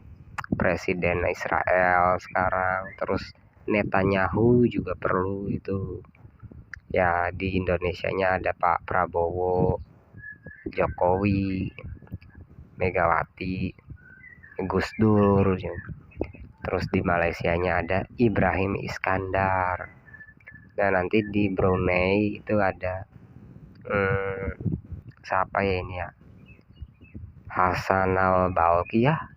Presiden Israel sekarang. Terus Netanyahu juga perlu itu ya. Di Indonesianya ada Pak Prabowo, Jokowi, Megawati, Gus Dur. Terus di Malaysianya ada Ibrahim Iskandar. Dan nanti di Brunei itu ada siapa ya ini ya, Hasan al-Bolkiah.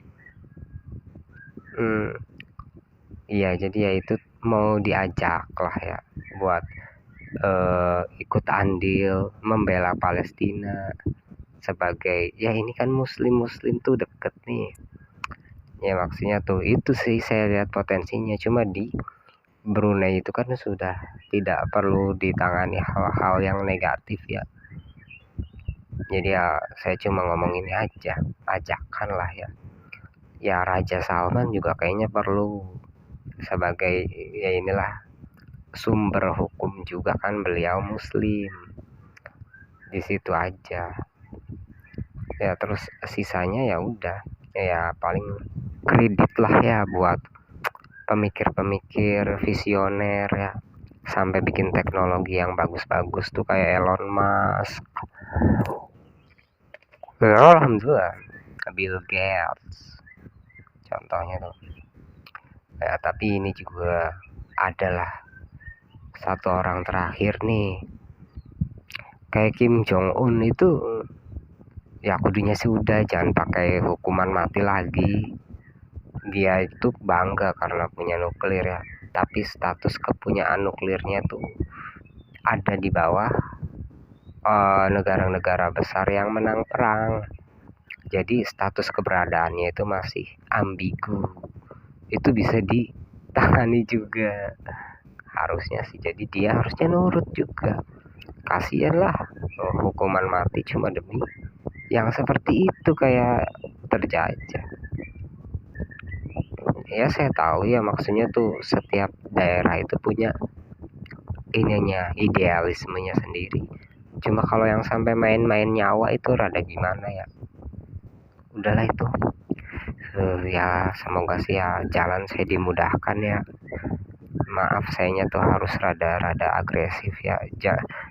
Iya, jadi ya itu mau diajak lah ya buat ikut andil membela Palestina sebagai ya, ini kan muslim tuh deket nih ya, maksudnya tuh itu sih saya lihat potensinya. Cuma di Brunei itu kan sudah tidak perlu ditangani hal-hal yang negatif ya, jadi ya saya cuma ngomong ini aja, ajakan lah ya. Ya Raja Salman juga kayaknya perlu sebagai ya inilah sumber hukum juga kan, beliau muslim. Di situ aja ya. Terus sisanya ya udah ya, paling kredit lah ya buat pemikir-pemikir visioner ya, sampai bikin teknologi yang bagus-bagus tuh kayak Elon Musk. Alhamdulillah, Bill Gates contohnya tuh ya. Tapi ini juga adalah satu orang terakhir nih, kayak Kim Jong Un itu ya kudunya sih udah jangan pakai hukuman mati lagi. Dia itu bangga karena punya nuklir ya, tapi status kepunyaan nuklirnya tuh ada di bawah negara-negara besar yang menang perang. Jadi status keberadaannya itu masih ambigu. Itu bisa ditangani juga harusnya sih. Jadi dia harusnya nurut juga. Kasian lah hukuman mati cuma demi yang seperti itu kayak terjajah. Ya saya tahu ya, maksudnya tuh setiap daerah itu punya ininya, idealismenya sendiri. Cuma kalau yang sampai main-main nyawa itu rada gimana ya. Udahlah itu. Ya semoga sih ya jalan saya dimudahkan ya. Maaf sayanya tuh harus rada-rada agresif ya,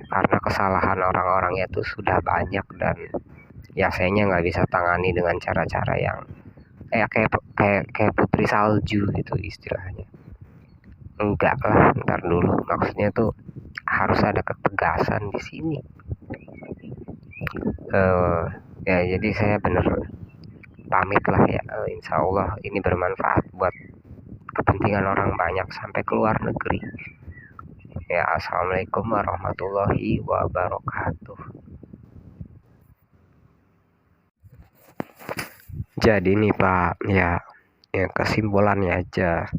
karena kesalahan orang-orangnya tuh sudah banyak dan ya sayanya nggak bisa tangani dengan cara-cara yang kayak putri salju gitu istilahnya. Enggak lah, ntar dulu, maksudnya tuh harus ada ketegasan di sini. Ya jadi saya bener pamit lah ya. Insya Allah ini bermanfaat buat kepentingan orang banyak sampai ke luar negeri ya. Assalamualaikum warahmatullahi wabarakatuh. Jadi nih Pak ya, kesimpulannya aja,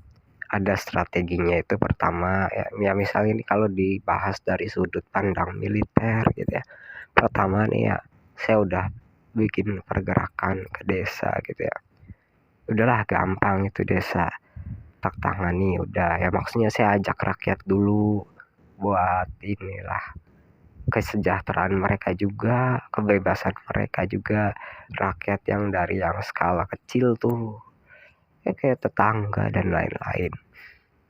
ada strateginya. Itu pertama ya misalnya ini kalau dibahas dari sudut pandang militer gitu ya, pertama nih ya, saya udah bikin pergerakan ke desa gitu ya. Udahlah gampang itu desa tak tangani udah ya, maksudnya saya ajak rakyat dulu buat inilah kesejahteraan mereka juga, kebebasan mereka juga. Rakyat yang dari yang skala kecil tuh ya kayak tetangga dan lain-lain.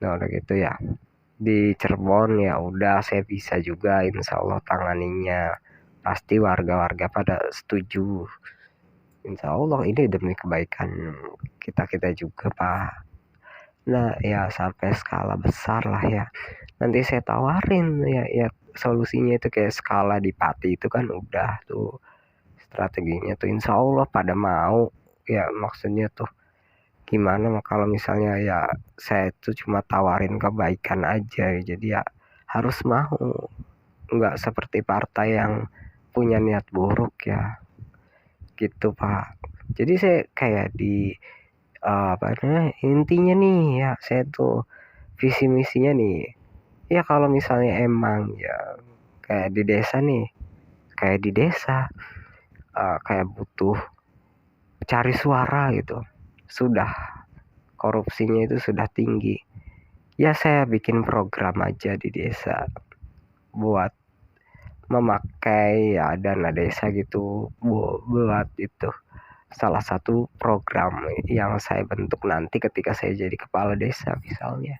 Nah udah gitu ya, di Cirebon ya udah saya bisa juga insya Allah tanganinya, pasti warga-warga pada setuju Insya Allah ini demi kebaikan kita juga Pak. Nah ya sampai skala besar lah ya, nanti saya tawarin ya solusinya itu kayak skala di Pati itu kan udah tuh strateginya tuh, insya Allah pada mau ya. Maksudnya tuh gimana kalau misalnya ya saya tuh cuma tawarin kebaikan aja, jadi ya harus mau, nggak seperti partai yang punya niat buruk ya gitu Pak. Jadi saya kayak di apa namanya, intinya nih ya saya tuh visi misinya nih ya, kalau misalnya emang ya kayak di desa nih, kayak di desa kayak butuh cari suara gitu, sudah korupsinya itu sudah tinggi ya, saya bikin program aja di desa buat memakai ya dana desa gitu buat itu salah satu program yang saya bentuk nanti ketika saya jadi kepala desa misalnya.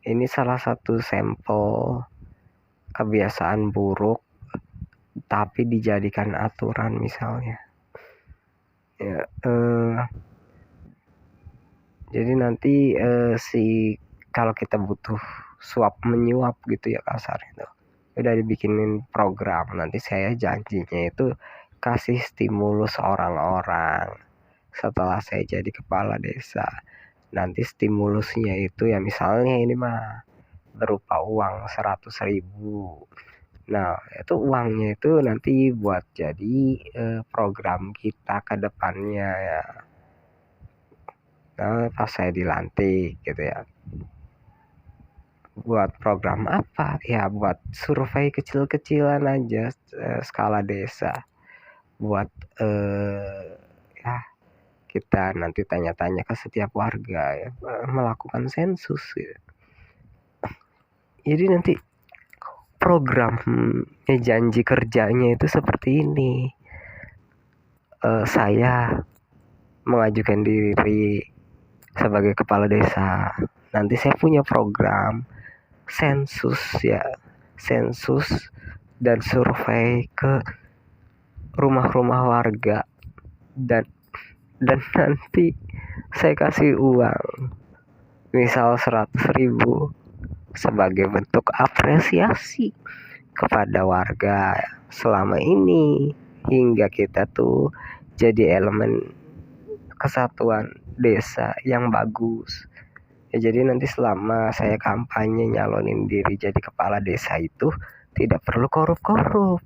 Ini salah satu sampel kebiasaan buruk tapi dijadikan aturan misalnya ya, jadi nanti si kalau kita butuh suap menyuap gitu ya kasar itu, udah dibikinin program, nanti saya janjinya itu kasih stimulus orang-orang setelah saya jadi kepala desa. Nanti stimulusnya itu ya misalnya ini mah berupa uang 100.000. Nah itu uangnya itu nanti buat jadi program kita ke depannya ya. Nah, pas saya dilantik gitu ya, buat program apa ya, buat survei kecil-kecilan aja skala desa, buat ya kita nanti tanya-tanya ke setiap warga ya, melakukan sensus gitu. Jadi nanti program janji kerjanya itu seperti ini, saya mengajukan diri sebagai kepala desa, nanti saya punya program sensus ya, sensus dan survei ke rumah-rumah warga, dan nanti saya kasih uang misal 100.000 sebagai bentuk apresiasi kepada warga selama ini hingga kita tuh jadi elemen kesatuan desa yang bagus ya. Jadi nanti selama saya kampanye nyalonin diri jadi kepala desa itu tidak perlu korup-korup.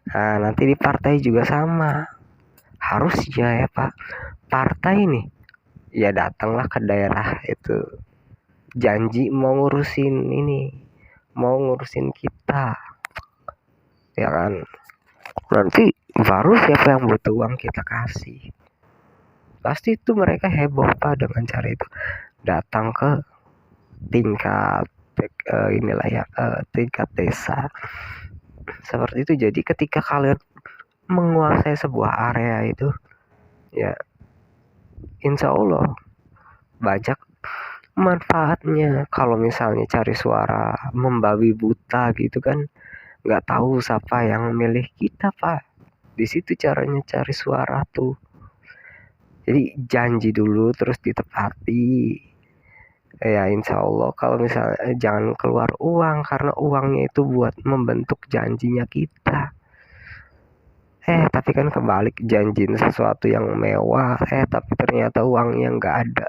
Nah nanti di partai juga sama, harusnya ya Pak, partai nih ya datanglah ke daerah itu, janji mau ngurusin ini, mau ngurusin kita ya kan, nanti baru siapa yang butuh uang kita kasih. Pasti itu mereka heboh Pak dengan cara itu, datang ke tingkat inilah ya, tingkat desa seperti itu. Jadi ketika kalian menguasai sebuah area itu ya insya Allah banyak manfaatnya. Kalau misalnya cari suara membabi buta gitu kan, nggak tahu siapa yang milih kita Pak. Di situ caranya cari suara tuh. Jadi janji dulu terus ditepati ya, insya Allah. Kalau misalnya jangan keluar uang, karena uangnya itu buat membentuk janjinya kita. Tapi kan kebalik, janjiin sesuatu yang mewah tapi ternyata uangnya nggak ada.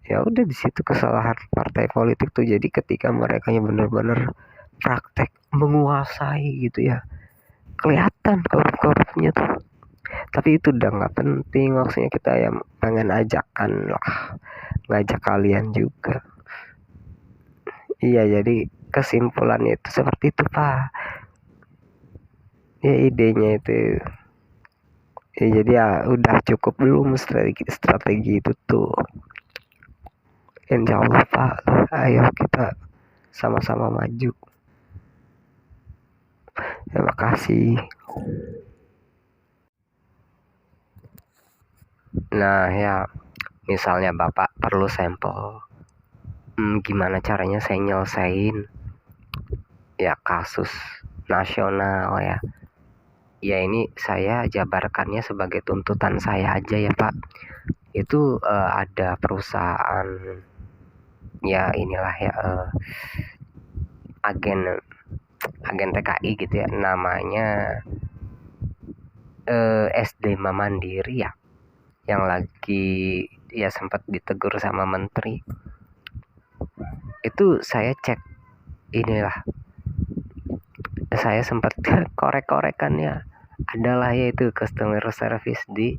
Ya udah, di situ kesalahan partai politik tuh. Jadi ketika mereka benar-benar praktek menguasai gitu ya, kelihatan korup-korupnya tuh. Tapi itu udah nggak penting, maksudnya kita ya pengen ajakan lah, ngajak kalian juga. Iya, jadi kesimpulannya itu seperti itu Pak. Ya idenya itu. Ya jadi ya udah cukup belum strategi itu tuh. Insya Allah Pak, ayo kita sama-sama maju. Terima kasih. Nah ya, misalnya Bapak perlu sampel, gimana caranya saya nyelesain ya kasus nasional ya, Ya ini saya jabarkannya sebagai tuntutan saya aja ya Pak. Itu ada perusahaan, ya inilah ya, agen agen TKI gitu ya, namanya SD Mandiri ya, yang lagi ya sempat ditegur sama menteri. Itu saya cek inilah, saya sempat korek-korekannya, adalah yaitu customer service di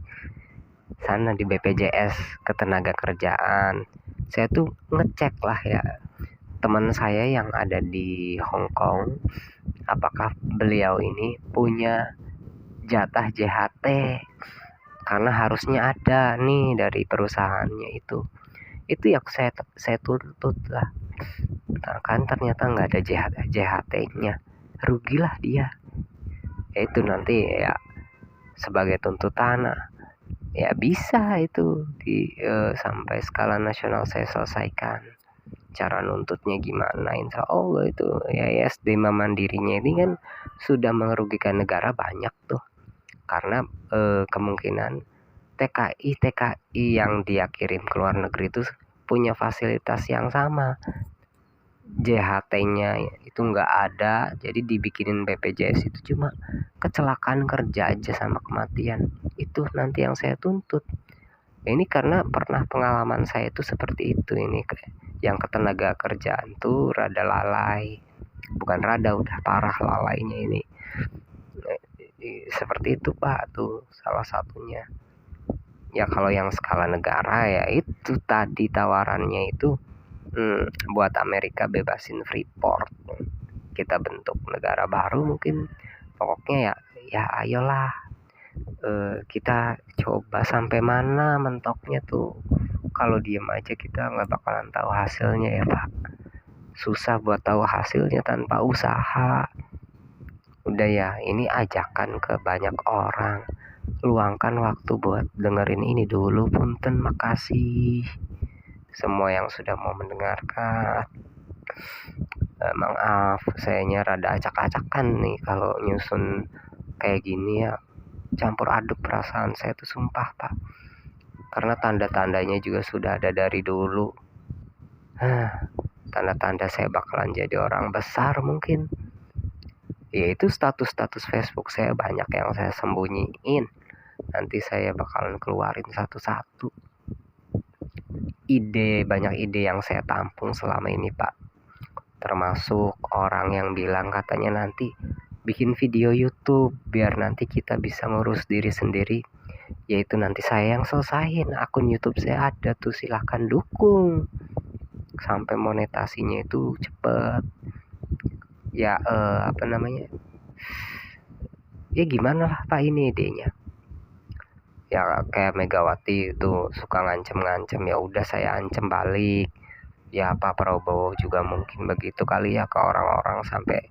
sana di BPJS Ketenagakerjaan. Saya tuh ngecek lah ya, teman saya yang ada di Hong Kong, apakah beliau ini punya jatah JHT, karena harusnya ada nih dari perusahaannya itu yang saya tuntut lah. Nah, kan ternyata nggak ada JHT-nya, rugilah dia. Itu nanti ya sebagai tuntutan, ya bisa itu sampai skala nasional saya selesaikan. Cara nuntutnya gimana, insya Allah itu ya SD Mandirinya ini kan sudah merugikan negara banyak tuh, karena kemungkinan TKI yang dia kirim ke luar negeri itu punya fasilitas yang sama, JHT-nya itu nggak ada, jadi dibikinin BPJS itu cuma kecelakaan kerja aja sama kematian. Itu nanti yang saya tuntut. Ini karena pernah pengalaman saya itu seperti itu, ini yang ketenaga kerjaan tuh rada lalai, bukan rada, udah parah lalainya ini. Seperti itu Pak, tuh salah satunya. Ya kalau yang skala negara ya itu tadi tawarannya itu, buat Amerika bebasin Freeport, kita bentuk negara baru mungkin. Pokoknya ya ayolah, kita coba sampai mana mentoknya tuh. Kalau diem aja kita nggak bakalan tahu hasilnya ya Pak. Susah buat tahu hasilnya tanpa usaha. Udah ya, ini ajakan ke banyak orang, luangkan waktu buat dengerin ini dulu. Punten, makasih semua yang sudah mau mendengarkan. Maaf, sayanya rada acak-acakan nih kalau nyusun kayak gini ya, campur aduk perasaan saya tuh sumpah Pak, karena tanda-tandanya juga sudah ada dari dulu. Tanda-tanda saya bakalan jadi orang besar mungkin, yaitu status-status Facebook saya banyak yang saya sembunyiin. Nanti saya bakalan keluarin satu-satu. Banyak ide yang saya tampung selama ini Pak. Termasuk orang yang bilang katanya nanti bikin video YouTube biar nanti kita bisa ngurus diri sendiri. Yaitu nanti saya yang selesain, akun YouTube saya ada tuh, silahkan dukung sampai monetasinya itu cepet. Ya apa namanya, ya gimana lah Pak, ini idenya. Ya kayak Megawati itu suka ngancem-ngancem, ya udah saya ancem balik. Ya Pak Prabowo juga mungkin begitu kali ya ke orang-orang, sampai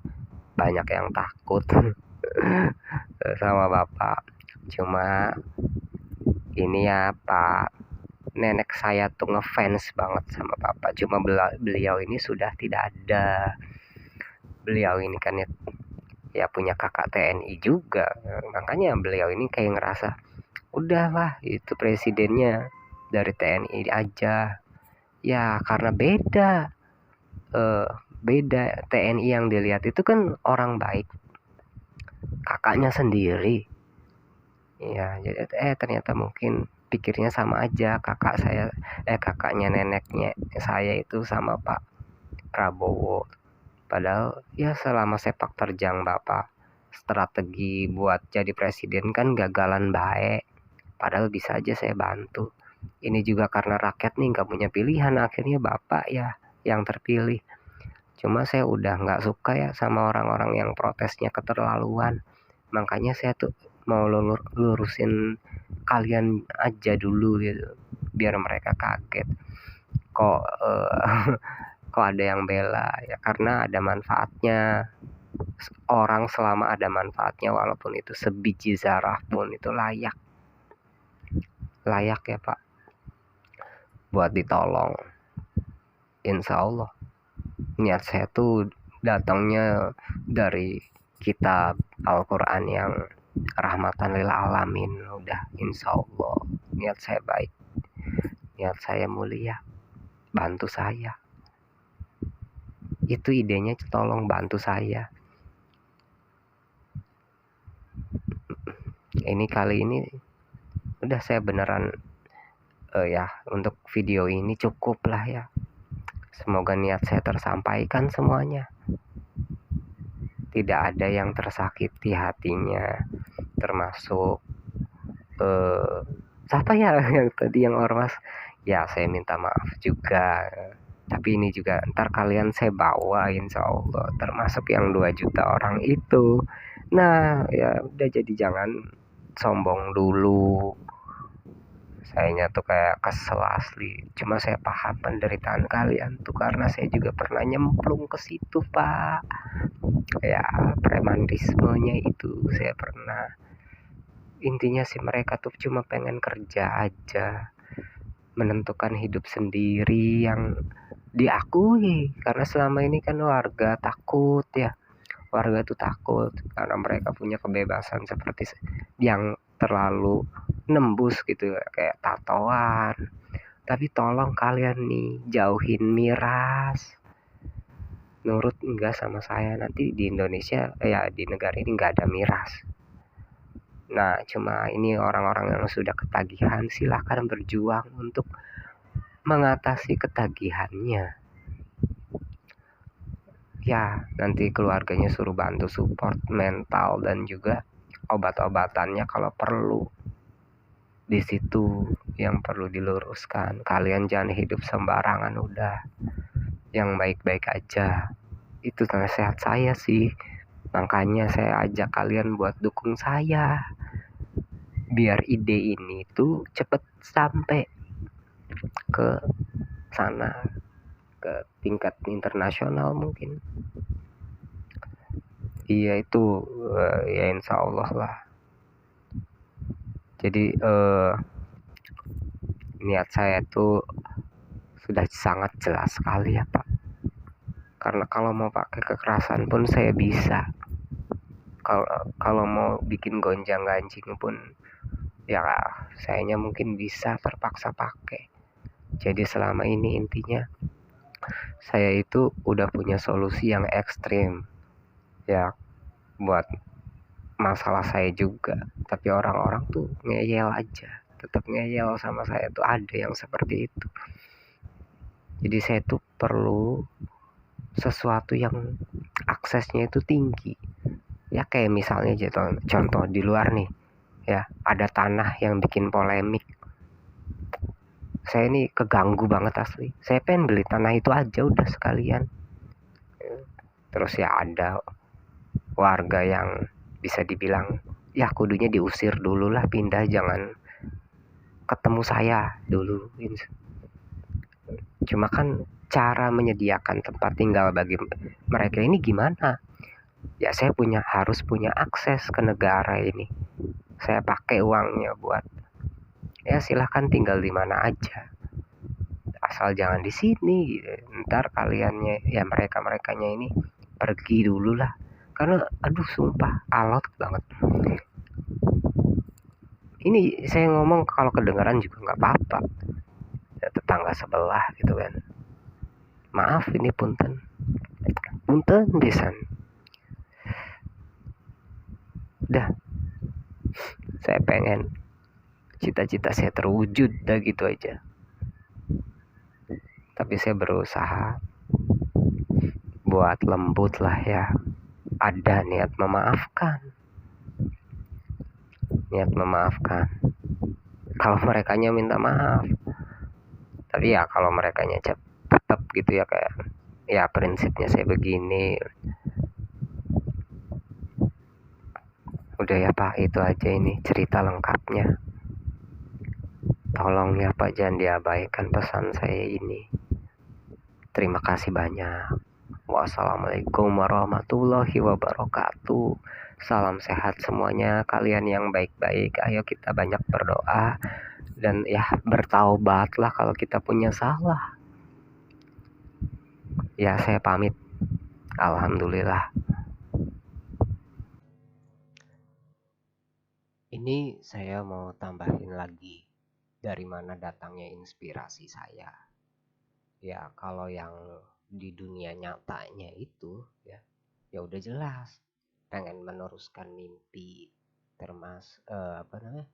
banyak yang takut sama Bapak. Cuma ini ya Pak, nenek saya tuh ngefans banget sama Bapak. Cuma beliau ini sudah tidak ada. Beliau ini kan ya punya kakak TNI juga, makanya beliau ini kayak ngerasa udahlah itu presidennya dari TNI aja. Ya karena beda TNI yang dilihat itu kan orang baik, kakaknya sendiri. Ya jadi ternyata mungkin pikirnya sama aja, kakaknya neneknya saya itu sama Pak Prabowo. Padahal ya selama sepak terjang Bapak, strategi buat jadi presiden kan gagalan baik. Padahal bisa aja saya bantu. Ini juga karena rakyat nih nggak punya pilihan, akhirnya Bapak ya yang terpilih. Cuma saya udah nggak suka ya sama orang-orang yang protesnya keterlaluan. Makanya saya tuh mau lurusin kalian aja dulu gitu, biar mereka kaget. Kok kok ada yang bela ya, karena ada manfaatnya. Orang selama ada manfaatnya, walaupun itu sebiji zarah pun, itu layak ya Pak buat ditolong. Insya Allah niat saya tuh datangnya dari kitab Al-Quran yang rahmatan lil alamin. Udah insyaallah niat saya baik, niat saya mulia, bantu saya. Itu idenya, tolong bantu saya. Ini kali ini udah saya beneran ya untuk video ini cukup lah ya. Semoga niat saya tersampaikan semuanya. Tidak ada yang tersakiti hatinya, termasuk siapa ya yang tadi yang ormas. Ya saya minta maaf juga. Tapi ini juga ntar kalian saya bawa insya Allah, termasuk yang 2 juta orang itu. Nah ya udah, jadi jangan sombong dulu. Sayanya tuh kayak kesel asli. Cuma saya paham penderitaan kalian tuh, karena saya juga pernah nyemplung ke situ pak. Ya premanismenya itu saya pernah. Intinya sih mereka tuh cuma pengen kerja aja, menentukan hidup sendiri yang diakui. Karena selama ini kan warga takut ya, warga tuh takut karena mereka punya kebebasan seperti yang terlalu nembus gitu ya, kayak tatoan. Tapi tolong kalian nih jauhin miras. Nurut enggak sama saya, nanti di Indonesia ya di negara ini enggak ada miras. Nah cuma ini orang-orang yang sudah ketagihan, silahkan berjuang untuk mengatasi ketagihannya. Ya nanti keluarganya suruh bantu support mental dan juga obat-obatannya kalau perlu. Di situ yang perlu diluruskan, kalian jangan hidup sembarangan, udah yang baik-baik aja. Itu nasihat saya sih, makanya saya ajak kalian buat dukung saya biar ide ini tuh cepet sampai ke sana, ke tingkat internasional mungkin. Iya itu ya insya Allah lah. Jadi niat saya tuh sudah sangat jelas sekali ya Pak. Karena kalau mau pakai kekerasan pun saya bisa. Kalau mau bikin gonjang-ganjing pun ya sayanya mungkin bisa terpaksa pakai. Jadi selama ini intinya saya itu udah punya solusi yang ekstrim ya buat masalah saya juga. Tapi orang-orang tuh ngeyel aja, tetap ngeyel sama saya tuh, ada yang seperti itu. Jadi saya tuh perlu sesuatu yang aksesnya itu tinggi. Ya kayak misalnya contoh di luar nih ya, ada tanah yang bikin polemik. Saya ini keganggu banget asli. Saya pengen beli tanah itu aja udah sekalian. Terus ya ada warga yang bisa dibilang ya kudunya diusir dulu lah, pindah, jangan ketemu saya dulu. Cuma kan cara menyediakan tempat tinggal bagi mereka ini gimana? Ya saya harus punya akses ke negara ini. Saya pakai uangnya buat ya silahkan tinggal di mana aja, asal jangan di sini gitu. Ntar kaliannya ya merekanya ini pergi dulu lah, karena aduh sumpah alot banget. Ini saya ngomong kalau kedengaran juga nggak apa-apa ya, tetangga sebelah gitu kan. Maaf ini punten pisan. Dah saya pengen cita-cita saya terwujud dah gitu aja. Tapi saya berusaha buat lembut lah ya, ada niat memaafkan kalau merekanya minta maaf. Tapi ya kalau merekanya tetap gitu ya, kayak ya prinsipnya saya begini. Udah ya Pak, itu aja ini cerita lengkapnya. Tolong ya Pak, jangan diabaikan pesan saya ini. Terima kasih banyak. Wassalamualaikum warahmatullahi wabarakatuh. Salam sehat semuanya, kalian yang baik-baik. Ayo kita banyak berdoa dan ya bertaubatlah kalau kita punya salah. Ya saya pamit. Alhamdulillah. Ini saya mau tambahin lagi dari mana datangnya inspirasi saya. Ya kalau yang di dunia nyatanya itu ya, ya udah jelas pengen meneruskan mimpi apa namanya,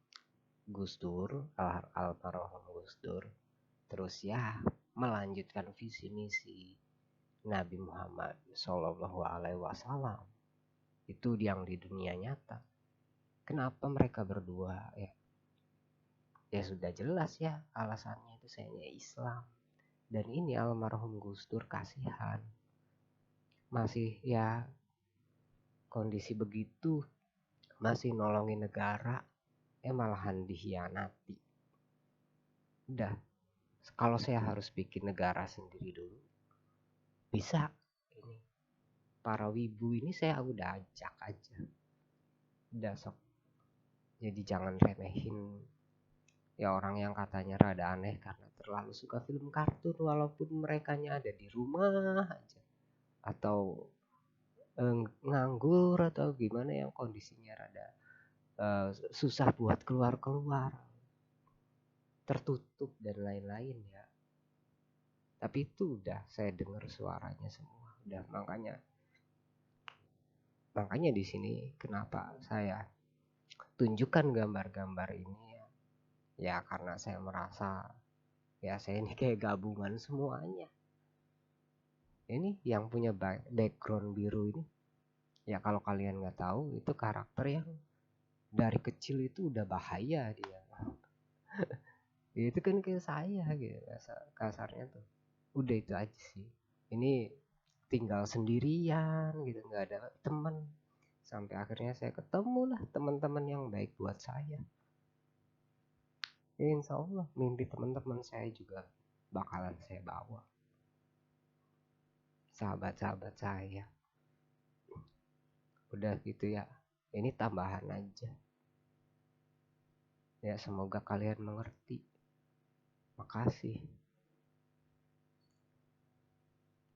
Gus Dur, almarhum Gus Dur. Terus ya melanjutkan visi misi Nabi Muhammad Shallallahu Alaihi Wasallam itu yang di dunia nyata. Kenapa mereka berdua ya? Ya sudah jelas ya alasannya, itu sayanya Islam. Dan ini almarhum Gus Dur kasihan, masih ya kondisi begitu, masih nolongin negara, malahan dikhianati. Udah, kalau saya harus bikin negara sendiri dulu, bisa. Ini para wibu ini saya udah ajak aja, udah sok. Jadi jangan remehin ya orang yang katanya rada aneh karena terlalu suka film kartun, walaupun merekanya ada di rumah aja, atau nganggur, atau gimana yang kondisinya rada susah buat keluar-keluar, tertutup dan lain-lain ya. Tapi itu udah saya dengar suaranya semua. Udah, makanya di sini kenapa saya tunjukkan gambar-gambar ini ya. Ya karena saya merasa ya saya ini kayak gabungan semuanya. Ini yang punya background biru ini, ya kalau kalian nggak tahu, itu karakter yang dari kecil itu udah bahaya dia. Itu kan kayak saya gitu kasarnya tuh. Udah itu aja sih. Ini tinggal sendirian gitu, nggak ada teman. Sampai akhirnya saya ketemu lah teman-teman yang baik buat saya. Ya, insya Allah mimpi teman-teman saya juga bakalan saya bawa. Sahabat-sahabat saya. Udah gitu ya. Ini tambahan aja. Ya semoga kalian mengerti. Makasih.